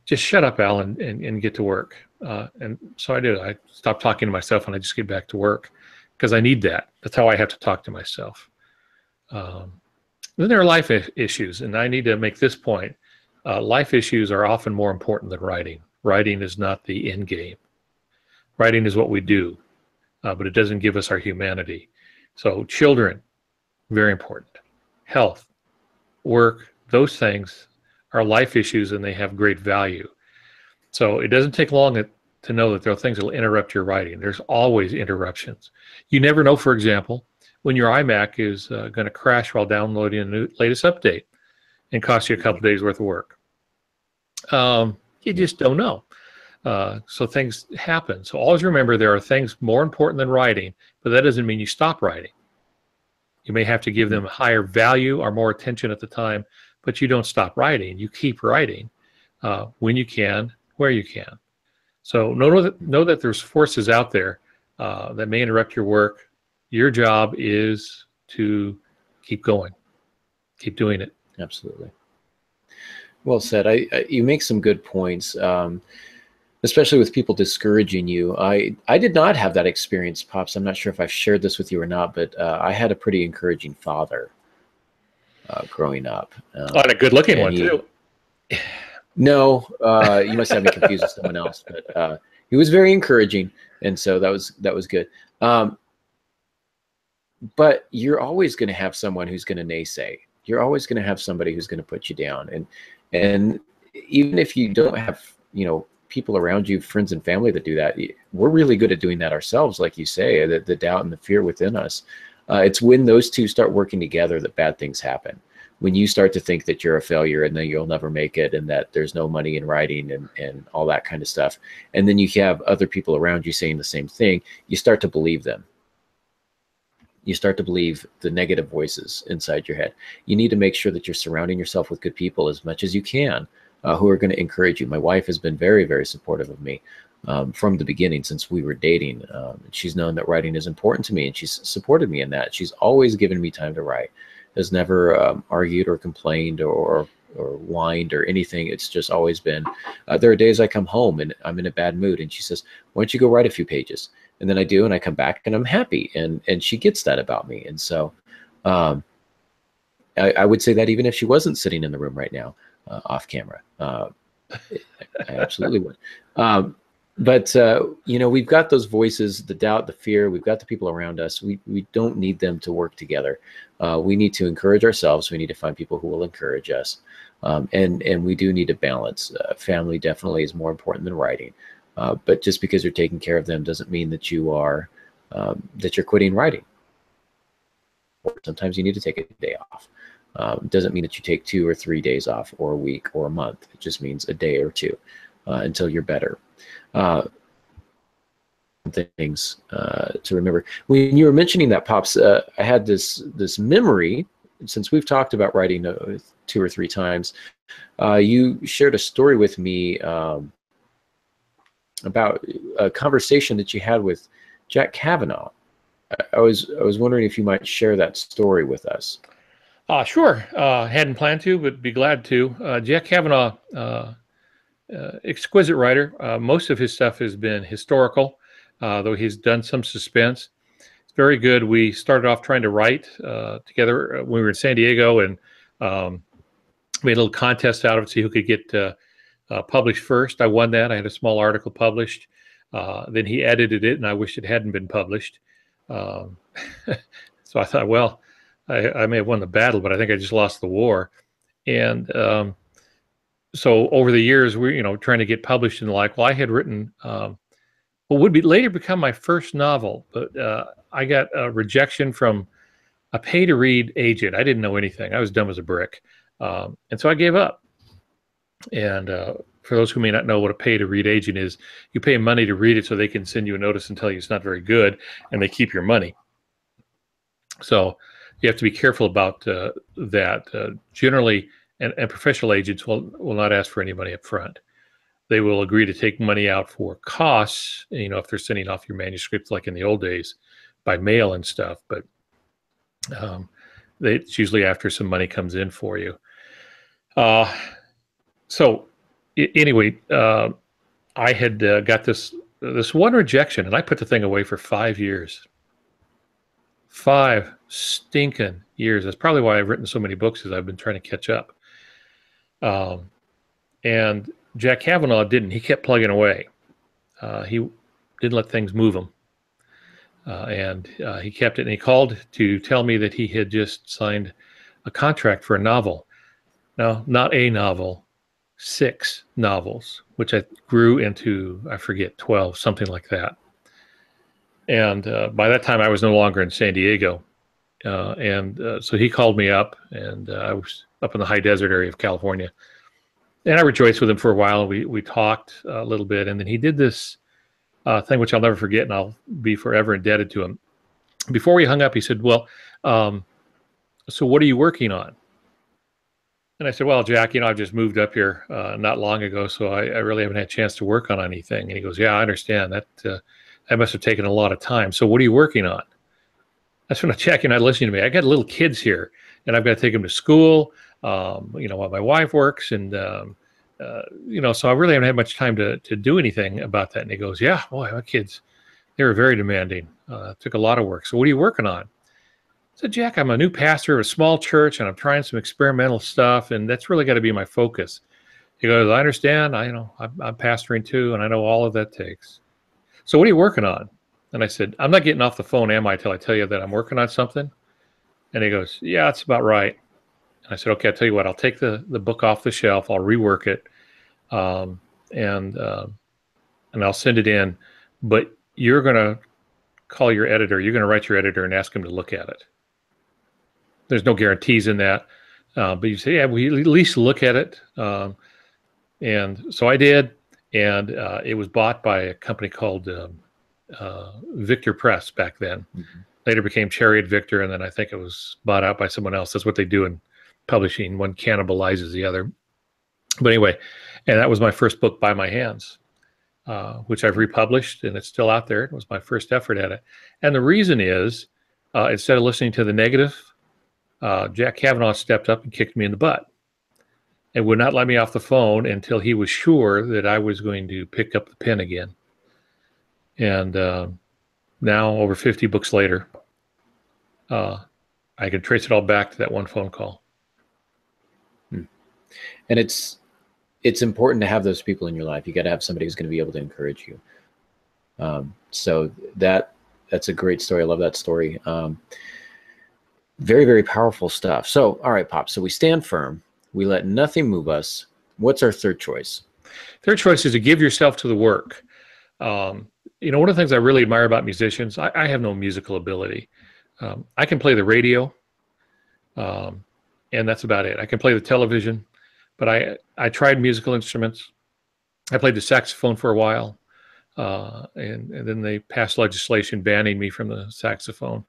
Just shut up, Al, and get to work. And so I do. I stop talking to myself and I just get back to work because I need that. That's how I have to talk to myself. Then there are life issues, and I need to make this point. Life issues are often more important than writing. Writing is not the end game. Writing is what we do, but it doesn't give us our humanity. So children, very important. Health, work, those things are life issues, and they have great value. So it doesn't take long to know that there are things that will interrupt your writing. There's always interruptions. You never know, for example, when your iMac is going to crash while downloading the latest update and cost you a couple days worth of work. You just don't know. So things happen. So always remember there are things more important than writing, but that doesn't mean you stop writing. You may have to give them higher value or more attention at the time, but you don't stop writing. You keep writing when you can, where you can. So know that there's forces out there that may interrupt your work. Your job is to keep going, keep doing it. Absolutely. Well said. You make some good points, especially with people discouraging you. I did not have that experience, Pops. I'm not sure if I've shared this with you or not, but I had a pretty encouraging father growing up. And a good-looking one, too. No, you must have me confused with someone else. But he was very encouraging, and so that was good. But you're always going to have someone who's going to naysay. You're always going to have somebody who's going to put you down. And even if you don't have, people around you, friends and family that do that, we're really good at doing that ourselves, like you say, the doubt and the fear within us. It's when those two start working together that bad things happen. When you start to think that you're a failure and that you'll never make it and that there's no money in writing and all that kind of stuff, and then you have other people around you saying the same thing, you start to believe them. You start to believe the negative voices inside your head. You need to make sure that you're surrounding yourself with good people as much as you can who are going to encourage you. My wife has been very, very supportive of me from the beginning since we were dating. She's known that writing is important to me, and she's supported me in that. She's always given me time to write, has never argued or complained or whined or anything. It's just always been, there are days I come home and I'm in a bad mood, and she says, "Why don't you go write a few pages?" And then I do, and I come back and I'm happy, and she gets that about me. And so Um, I would say that even if she wasn't sitting in the room right now, off camera, I absolutely would. But we've got those voices, the doubt, the fear. We've got the people around us. We don't need them to work together. We need to encourage ourselves. We need to find people who will encourage us, and we do need to balance. Family definitely is more important than writing. But just because you're taking care of them doesn't mean that you're quitting writing. Or sometimes you need to take a day off. Doesn't mean that you take 2 or 3 days off, or a week or a month. It just means a day or two until you're better. Things to remember. When you were mentioning that, Pops, I had this memory, since we've talked about writing 2 or 3 times. You shared a story with me about a conversation that you had with Jack Kavanaugh. I was wondering if you might share that story with us. Sure. Hadn't planned to, but be glad to. Jack Kavanaugh, exquisite writer. Most of his stuff has been historical, though he's done some suspense. It's very good. We started off trying to write together when we were in San Diego, and made a little contest out of it, see who could get published first. I won that. I had a small article published. Then he edited it, and I wish it hadn't been published. So I thought, well, I may have won the battle, but I think I just lost the war. And so over the years, we're trying to get published and the like. Well, I had written what would be later become my first novel, but I got a rejection from a pay-to-read agent. I didn't know anything. I was dumb as a brick, and so I gave up. And for those who may not know what a pay-to-read agent is, you pay money to read it so they can send you a notice and tell you it's not very good, and they keep your money. So you have to be careful about that. Generally, and professional agents will not ask for any money up front. They will agree to take money out for costs, if they're sending off your manuscripts like in the old days by mail and stuff. But it's usually after some money comes in for you. So anyway, I had got this one rejection, and I put the thing away for 5 years. 5 stinking years. That's probably why I've written so many books, is I've been trying to catch up. And Jack Kavanaugh didn't. He kept plugging away. He didn't let things move him. And he kept it, and he called to tell me that he had just signed a contract for a novel. Now, not a novel, 6 novels, which I grew into, I forget, 12, something like that. And by that time, I was no longer in San Diego. So he called me up, and I was up in the high desert area of California. And I rejoiced with him for a while, and we talked a little bit. And then he did this thing, which I'll never forget, and I'll be forever indebted to him. Before we hung up, he said, well, so what are you working on? And I said, well, Jack, I've just moved up here not long ago, so I really haven't had a chance to work on anything. And he goes, yeah, I understand. That must have taken a lot of time. So what are you working on? I said, Jack, you're not listening to me. I got little kids here, and I've got to take them to school, while my wife works. And, so I really haven't had much time to do anything about that. And he goes, yeah, boy, my kids, they were very demanding. It took a lot of work. So what are you working on? I said, Jack, I'm a new pastor of a small church, and I'm trying some experimental stuff, and that's really got to be my focus. He goes, I understand. I'm pastoring too, and I know all of that takes. So what are you working on? And I said, I'm not getting off the phone, am I, till I tell you that I'm working on something? And he goes, yeah, that's about right. And I said, okay, I'll tell you what, I'll take the book off the shelf, I'll rework it, and I'll send it in, but you're going to call your editor, you're going to write your editor and ask him to look at it. There's no guarantees in that, but you say, yeah, we at least look at it. And so I did, and it was bought by a company called Victor Press back then. Mm-hmm. Later became Chariot Victor, and then I think it was bought out by someone else. That's what they do in publishing. One cannibalizes the other. But anyway, and that was my first book by my hands, which I've republished, and it's still out there. It was my first effort at it. And the reason is, instead of listening to the negative, Jack Kavanaugh stepped up and kicked me in the butt and would not let me off the phone until he was sure that I was going to pick up the pen again. And now, over 50 books later, I can trace it all back to that one phone call. And it's important to have those people in your life. You got to have somebody who's going to be able to encourage you. So that's a great story. I love that story. Very, very powerful stuff. So, all right, Pop. So we stand firm. We let nothing move us. What's our third choice? Third choice is to give yourself to the work. You know, one of the things I really admire about musicians, I have no musical ability. I can play the radio, and that's about it. I can play the television, but I tried musical instruments. I played the saxophone for a while, and then they passed legislation banning me from the saxophone.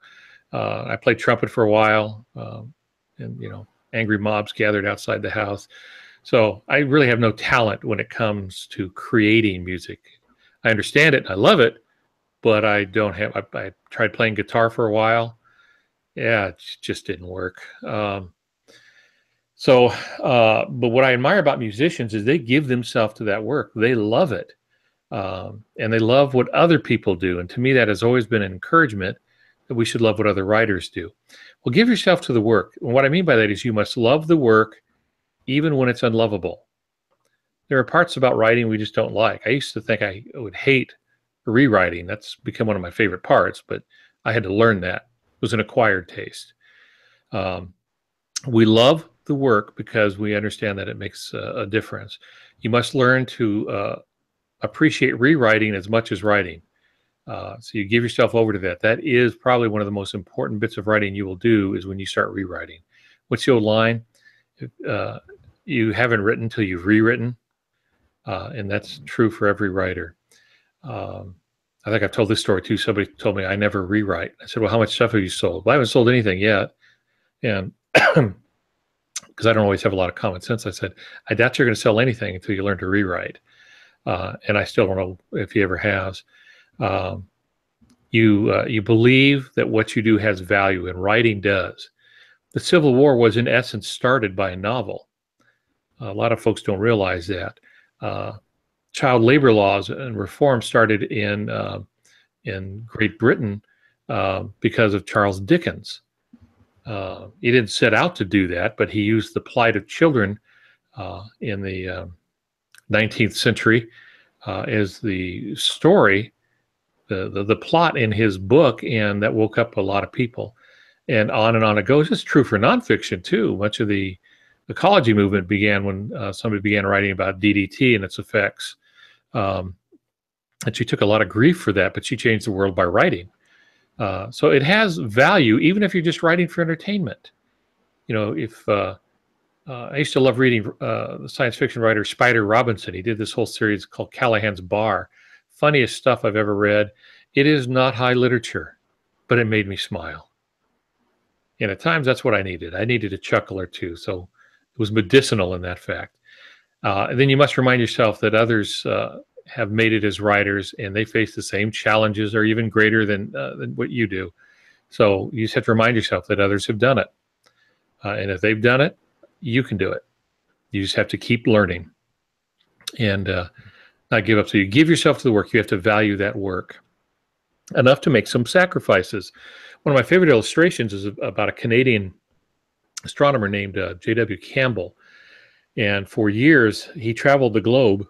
I played trumpet for a while, and, you know, angry mobs gathered outside the house. So I really have no talent when it comes to creating music. I understand it, I love it, but I don't have, I tried playing guitar for a while. Yeah, it just didn't work. But what I admire about musicians is they give themselves to that work. They love it. And they love what other people do. And to me, that has always been an encouragement that we should love what other writers do. Well, give yourself to the work. And what I mean by that is you must love the work even when it's unlovable. There are parts about writing we just don't like. I used to think I would hate rewriting. That's become one of my favorite parts, but I had to learn that. It was an acquired taste. We love the work because we understand that it makes a difference. You must learn to appreciate rewriting as much as writing. So you give yourself over to that. That is probably one of the most important bits of writing you will do is when you start rewriting. What's the old line? You haven't written till you've rewritten. And that's true for every writer. I think I've told this story too. Somebody told me I never rewrite. I said, well, how much stuff have you sold? Well, I haven't sold anything yet. And because I don't always have a lot of common sense, I said, I doubt you're going to sell anything until you learn to rewrite. And I still don't know if he ever has. You believe that what you do has value, and writing does. The Civil War was in essence started by a novel. A lot of folks don't realize that. Child labor laws and reform started in Great Britain because of Charles Dickens. He didn't set out to do that, but he used the plight of children in the 19th century as the story, the plot in his book, and that woke up a lot of people. And on it goes. It's true for nonfiction too. Much of the ecology movement began when somebody began writing about DDT and its effects. And she took a lot of grief for that, but she changed the world by writing. So it has value, even if you're just writing for entertainment. You know, if I used to love reading the science fiction writer Spider Robinson. He did this whole series called Callahan's Bar. Funniest stuff I've ever read. It is not high literature, but it made me smile. And at times that's what I needed. I needed a chuckle or two. So it was medicinal in that fact. And then you must remind yourself that others have made it as writers, and they face the same challenges or even greater than what you do. So you just have to remind yourself that others have done it. And if they've done it, you can do it. You just have to keep learning and not give up. So you give yourself to the work. You have to value that work enough to make some sacrifices. One of my favorite illustrations is about a Canadian astronomer named J.W. Campbell. And for years, he traveled the globe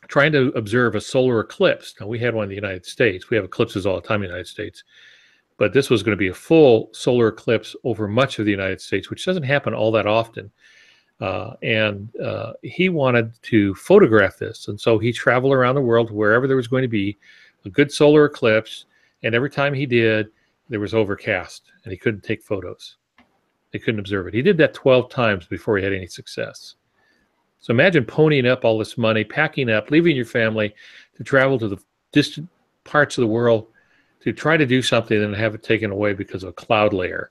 trying to observe a solar eclipse. Now, we had one in the United States. We have eclipses all the time in the United States. But this was going to be a full solar eclipse over much of the United States, which doesn't happen all that often. And he wanted to photograph this. And so he traveled around the world wherever there was going to be a good solar eclipse. And every time he did, there was overcast, and he couldn't take photos. They couldn't observe it. He did that 12 times before he had any success. So imagine ponying up all this money, packing up, leaving your family to travel to the distant parts of the world to try to do something and have it taken away because of a cloud layer.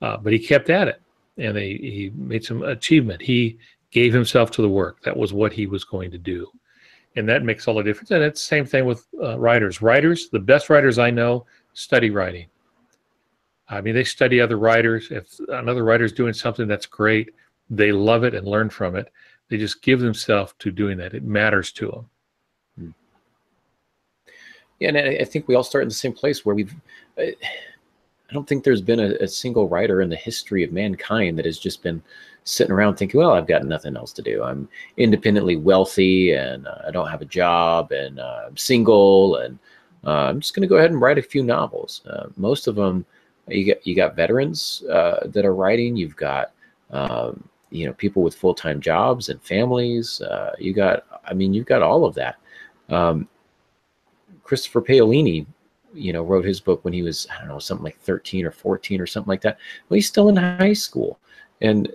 But he kept at it, and he made some achievement. He gave himself to the work. That was what he was going to do. And that makes all the difference. And it's the same thing with writers. Writers, the best writers I know, study writing. I mean, they study other writers. If another writer's doing something that's great, they love it and learn from it. They just give themselves to doing that. It matters to them. Yeah, and I think we all start in the same place where we've, I I don't think there's been a single writer in the history of mankind that has just been sitting around thinking, well, I've got nothing else to do. I'm independently wealthy, and I don't have a job, and I'm single, and I'm just going to go ahead and write a few novels. Most of them, you got veterans that are writing. You've got people with full-time jobs and families. You've got all of that. Christopher Paolini, wrote his book when he was, I don't know, something like 13 or 14 or something like that. Well, he's still in high school, and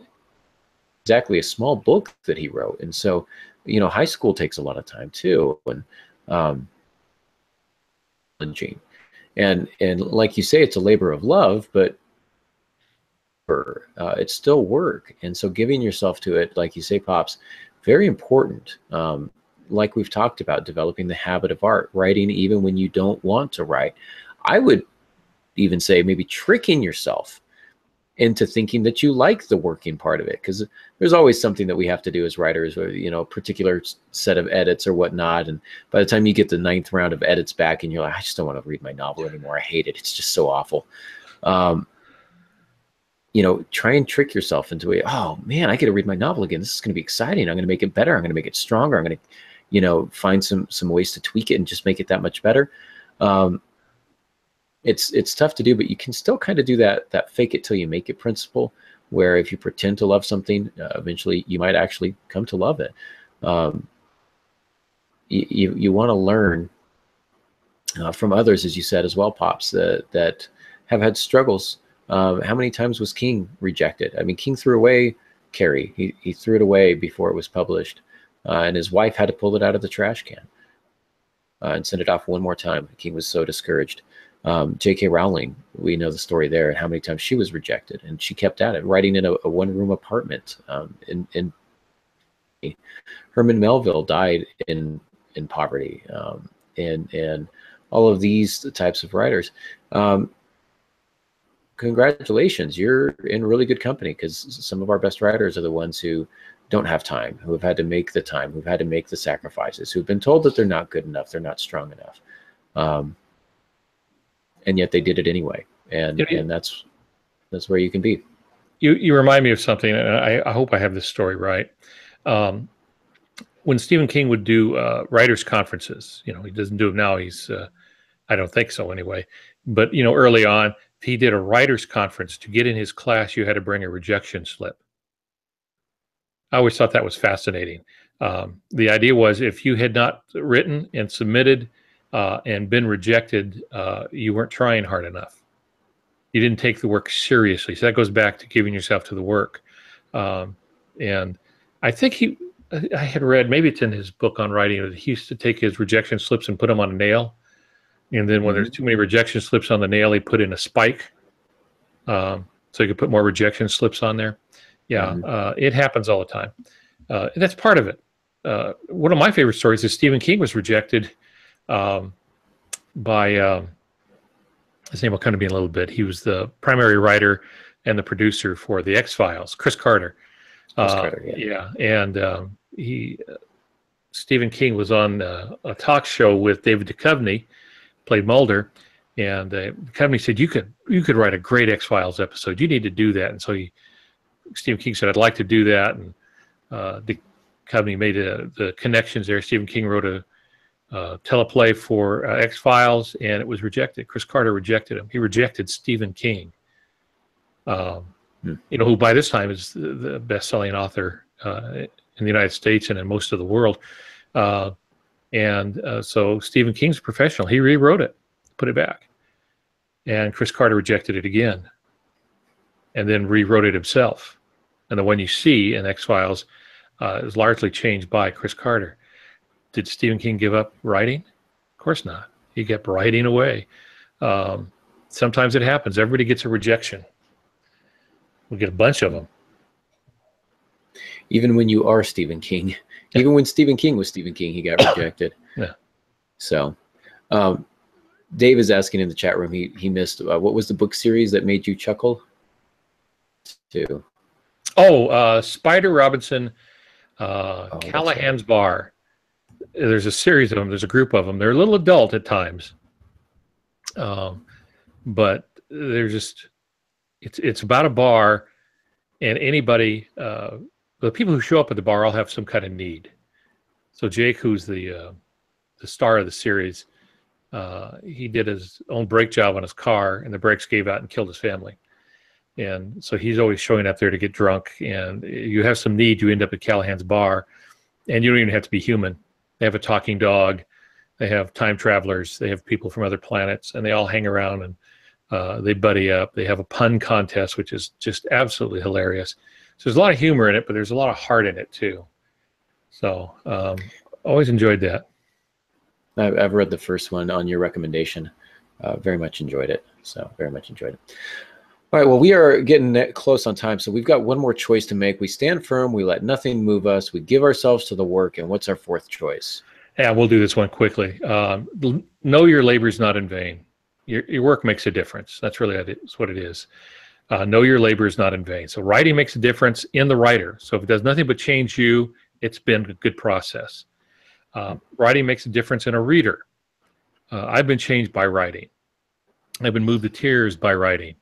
exactly a small book that he wrote. And so, high school takes a lot of time too. And and like you say, it's a labor of love, but it's still work. And so giving yourself to it, like you say, Pops, very important. Like we've talked about, developing the habit of art, writing even when you don't want to write. I would even say maybe tricking yourself into thinking that you like the working part of it, because there's always something that we have to do as writers, or a particular set of edits or whatnot. And by the time you get the 9th round of edits back, and you're like, I just don't want to read my novel anymore. I hate it. It's just so awful. Try and trick yourself into it. Oh man, I get to read my novel again. This is going to be exciting. I'm going to make it better. I'm going to make it stronger. I'm going to find some ways to tweak it and just make it that much better. It's tough to do, but you can still kind of do that fake it till you make it principle, where if you pretend to love something, eventually you might actually come to love it. You want to learn from others, as you said as well, Pops, that have had struggles. How many times was King rejected? I mean, King threw away Carrie. He threw it away before it was published. And his wife had to pull it out of the trash can and send it off one more time. King was so discouraged. J.K. Rowling, we know the story there, and how many times she was rejected, and she kept at it, writing in a one-room apartment. In Herman Melville died in poverty, and all of these types of writers. Congratulations, you're in really good company, because some of our best writers are the ones who don't have time, who have had to make the time, who've had to make the sacrifices, who've been told that they're not good enough, they're not strong enough, and yet they did it anyway. And that's where you can be. You remind me of something, and I hope I have this story right. When Stephen King would do writers' conferences, he doesn't do them now. He's I don't think so anyway. But early on, if he did a writers' conference, to get in his class, you had to bring a rejection slip. I always thought that was fascinating. The idea was, if you had not written and submitted and been rejected, you weren't trying hard enough. You didn't take the work seriously. So that goes back to giving yourself to the work. And I think I had read, maybe it's in his book on writing, that he used to take his rejection slips and put them on a nail. And then when there's too many rejection slips on the nail, he put in a spike so he could put more rejection slips on there. Yeah, it happens all the time. And that's part of it. One of my favorite stories is Stephen King was rejected by, his name will come to me in a little bit. He was the primary writer and the producer for The X-Files, Chris Carter. Chris Carter, yeah. And Stephen King was on a talk show with David Duchovny, played Mulder, and Duchovny said, you could write a great X-Files episode. You need to do that. And so Stephen King said, I'd like to do that. And Duchovny made the connections there. Stephen King wrote a teleplay for X-Files, and it was rejected. Chris Carter rejected him. He rejected Stephen King, who by this time is the best-selling author in the United States and in most of the world. So Stephen King's a professional. He rewrote it, put it back. And Chris Carter rejected it again, and then rewrote it himself. And the one you see in X-Files is largely changed by Chris Carter. Did Stephen King give up writing? Of course not. He kept writing away. Sometimes it happens. Everybody gets a rejection. We get a bunch of them. Even when you are Stephen King, even when Stephen King was Stephen King, he got rejected. Yeah. So, Dave is asking in the chat room. He missed what was the book series that made you chuckle? Too. Oh, Spider Robinson, Callahan's Bar. There's a series of them. There's a group of them. They're a little adult at times, but they're just, it's about a bar, and anybody, the people who show up at the bar all have some kind of need. So Jake, who's the star of the series, he did his own brake job on his car, and the brakes gave out and killed his family. And so he's always showing up there to get drunk. And you have some need, you end up at Callahan's bar, and you don't even have to be human. They have a talking dog, they have time travelers, they have people from other planets, and they all hang around and they buddy up. They have a pun contest, which is just absolutely hilarious. So there's a lot of humor in it, but there's a lot of heart in it too. So always enjoyed that. I've read the first one on your recommendation. Very much enjoyed it. So very much enjoyed it. All right, well, we are getting close on time, so we've got one more choice to make. We stand firm, we let nothing move us, we give ourselves to the work, and what's our fourth choice? Yeah, we'll do this one quickly. Know your labor is not in vain. Your work makes a difference. That's really what it is. Know your labor is not in vain. So writing makes a difference in the writer. So if it does nothing but change you, it's been a good process. Writing makes a difference in a reader. I've been changed by writing. I've been moved to tears by writing.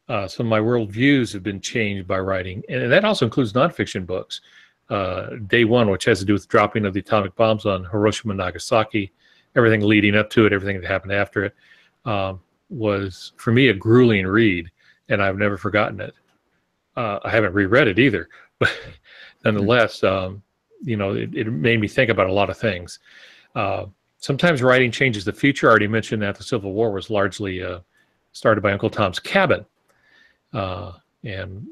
Some of my worldviews have been changed by writing, and that also includes nonfiction books. Day One, which has to do with the dropping of the atomic bombs on Hiroshima and Nagasaki, everything leading up to it, everything that happened after it, was for me a grueling read, and I've never forgotten it. I haven't reread it either, but nonetheless, you know, it made me think about a lot of things. Sometimes writing changes the future. I already mentioned that the Civil War was largely started by Uncle Tom's Cabin. And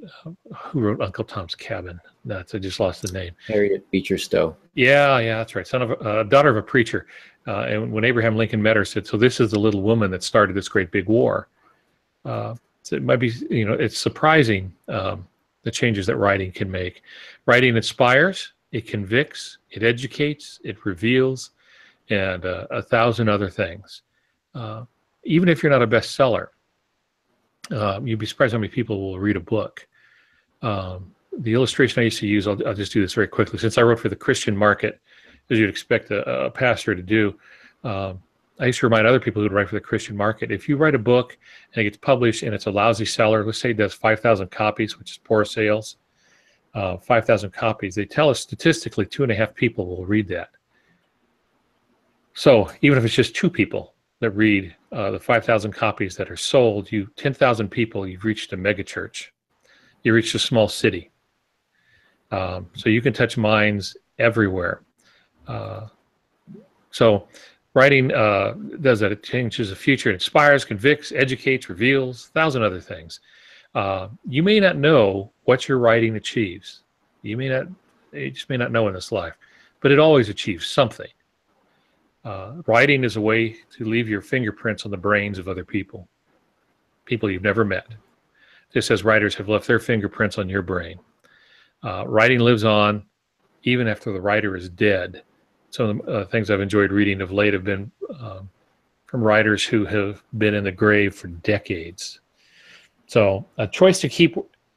who wrote Uncle Tom's Cabin? I just lost the name. Harriet Beecher Stowe. Yeah, that's right. Daughter of a preacher. And when Abraham Lincoln met her, said, "So this is the little woman that started this great big war." So it might be, you know, it's surprising the changes that writing can make. Writing inspires, it convicts, it educates, it reveals, and 1,000 other things. Even if you're not a bestseller, you'd be surprised how many people will read a book. The illustration I used to use, I'll just do this very quickly. Since I wrote for the Christian Market, as you'd expect a pastor to do, I used to remind other people who'd write for the Christian Market, if you write a book and it gets published and it's a lousy seller, let's say it does 5,000 copies, which is poor sales, 5,000 copies, they tell us statistically 2.5 people will read that. So even if it's just 2 people that read the 5,000 copies that are sold, 10,000 people, you've reached a megachurch. You reached a small city. So you can touch minds everywhere. So writing does that. It changes the future, it inspires, convicts, educates, reveals, 1,000 other things. You may not know what your writing achieves. You just may not know in this life, but it always achieves something. Writing is a way to leave your fingerprints on the brains of other people you've never met. Just as writers have left their fingerprints on your brain. Writing lives on even after the writer is dead. Some of the things I've enjoyed reading of late have been from writers who have been in the grave for decades. So a choice to keep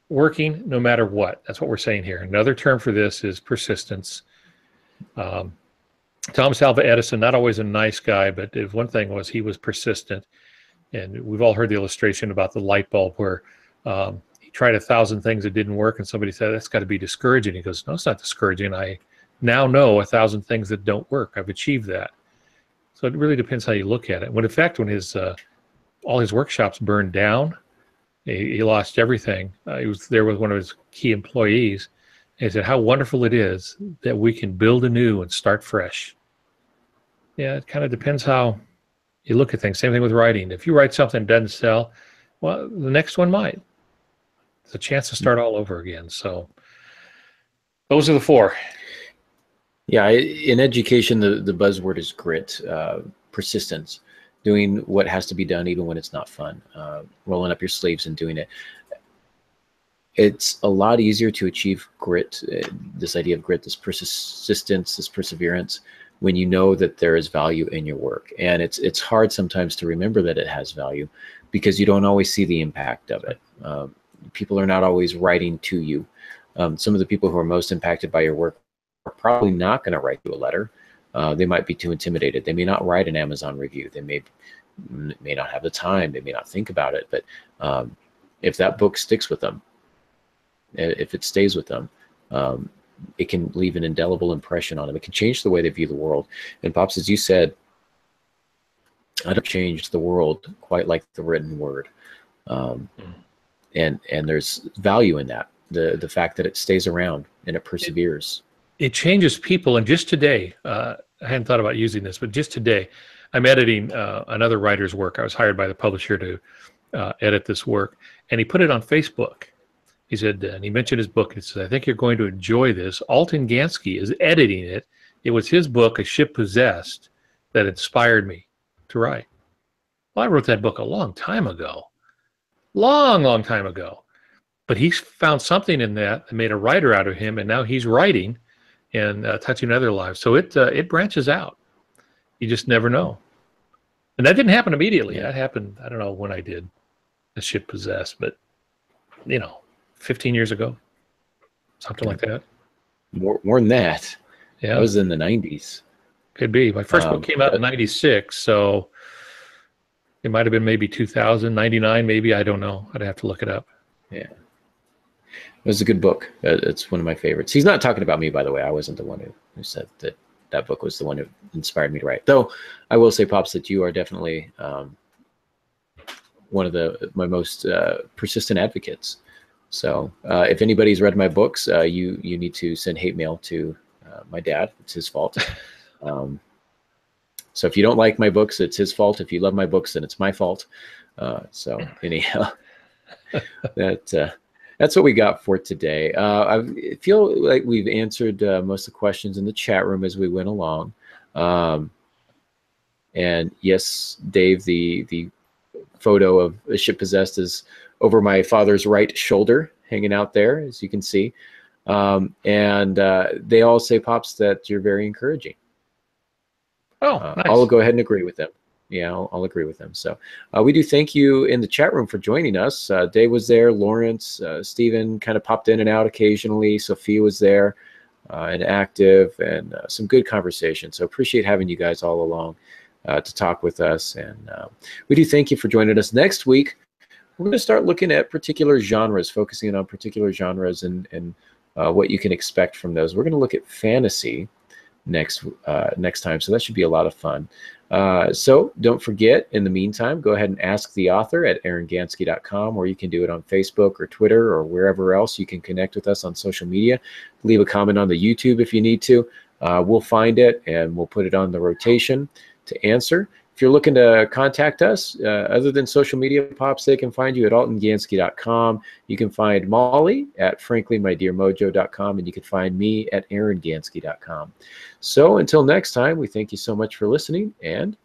working no matter what. That's what we're saying here. Another term for this is persistence. Thomas Alva Edison, not always a nice guy, but if one thing was he was persistent. And we've all heard the illustration about the light bulb where he tried 1,000 things that didn't work, and somebody said, "That's got to be discouraging." He goes, "No, it's not discouraging. I now know 1,000 things that don't work. I've achieved that." So it really depends how you look at it. When in fact, when all his workshops burned down, he lost everything. He was there with one of his key employees. And he said, "How wonderful it is that we can build anew and start fresh." Yeah, it kind of depends how you look at things. Same thing with writing. If you write something that doesn't sell, well, the next one might. It's a chance to start all over again. So those are the 4. Yeah, in education, the buzzword is grit, persistence, doing what has to be done even when it's not fun, rolling up your sleeves and doing it. It's a lot easier to achieve grit, this idea of grit, this persistence, this perseverance, when you know that there is value in your work. And it's hard sometimes to remember that it has value because you don't always see the impact of it. People are not always writing to you. Some of the people who are most impacted by your work are probably not going to write you a letter. They might be too intimidated. They may not write an Amazon review. They may may not have the time, they may not think about it, but if that book sticks with them, if it stays with them, it can leave an indelible impression on them. It can change the way they view the world. And Pops, as you said, I don't change the world quite like the written word. And there's value in that. The fact that it stays around and it perseveres. It changes people. And just today, I hadn't thought about using this, but just today, I'm editing another writer's work. I was hired by the publisher to edit this work, and he put it on Facebook. He said, and he mentioned his book. He said, I think you're going to enjoy this. Alton Gansky is editing it. It was his book, A Ship Possessed, that inspired me to write. Well, I wrote that book a long time ago. Long time ago. But he found something in that made a writer out of him, and now he's writing and touching other lives. So it branches out. You just never know. And that didn't happen immediately. That happened, I don't know when I did A Ship Possessed, but, 15 years ago, something like that. More than that. Yeah. That was in the 90s. Could be. My first book came out in 96, so it might have been maybe 2000, 99 maybe. I don't know. I'd have to look it up. Yeah. It was a good book. It's one of my favorites. He's not talking about me, by the way. I wasn't the one who said that book was the one who inspired me to write. Though I will say, Pops, that you are definitely one of my most persistent advocates. So if anybody's read my books, you need to send hate mail to my dad. It's his fault. So if you don't like my books, it's his fault. If you love my books, then it's my fault. So anyhow, that's what we got for today. I feel like we've answered most of the questions in the chat room as we went along. And yes, Dave, the photo of A Ship Possessed is over my father's right shoulder, hanging out there, as you can see. And they all say, Pops, that you're very encouraging. Oh, nice. I'll go ahead and agree with them. Yeah, I'll agree with them. So we do thank you in the chat room for joining us. Dave was there, Lawrence, Stephen kind of popped in and out occasionally. Sophia was there and active, and some good conversation. So appreciate having you guys all along to talk with us. And we do thank you for joining us. Next week, we're going to start looking at particular genres, focusing on particular genres and what you can expect from those. We're going to look at fantasy next time, so that should be a lot of fun. So don't forget, in the meantime, go ahead and ask the author at aarongansky.com, or you can do it on Facebook or Twitter or wherever else you can connect with us on social media. Leave a comment on the YouTube if you need to. We'll find it and we'll put it on the rotation to answer. If you're looking to contact us, other than social media, Pops, they can find you at altongansky.com. You can find Molly at franklymydearmojo.com, and you can find me at aarongansky.com. So until next time, we thank you so much for listening, and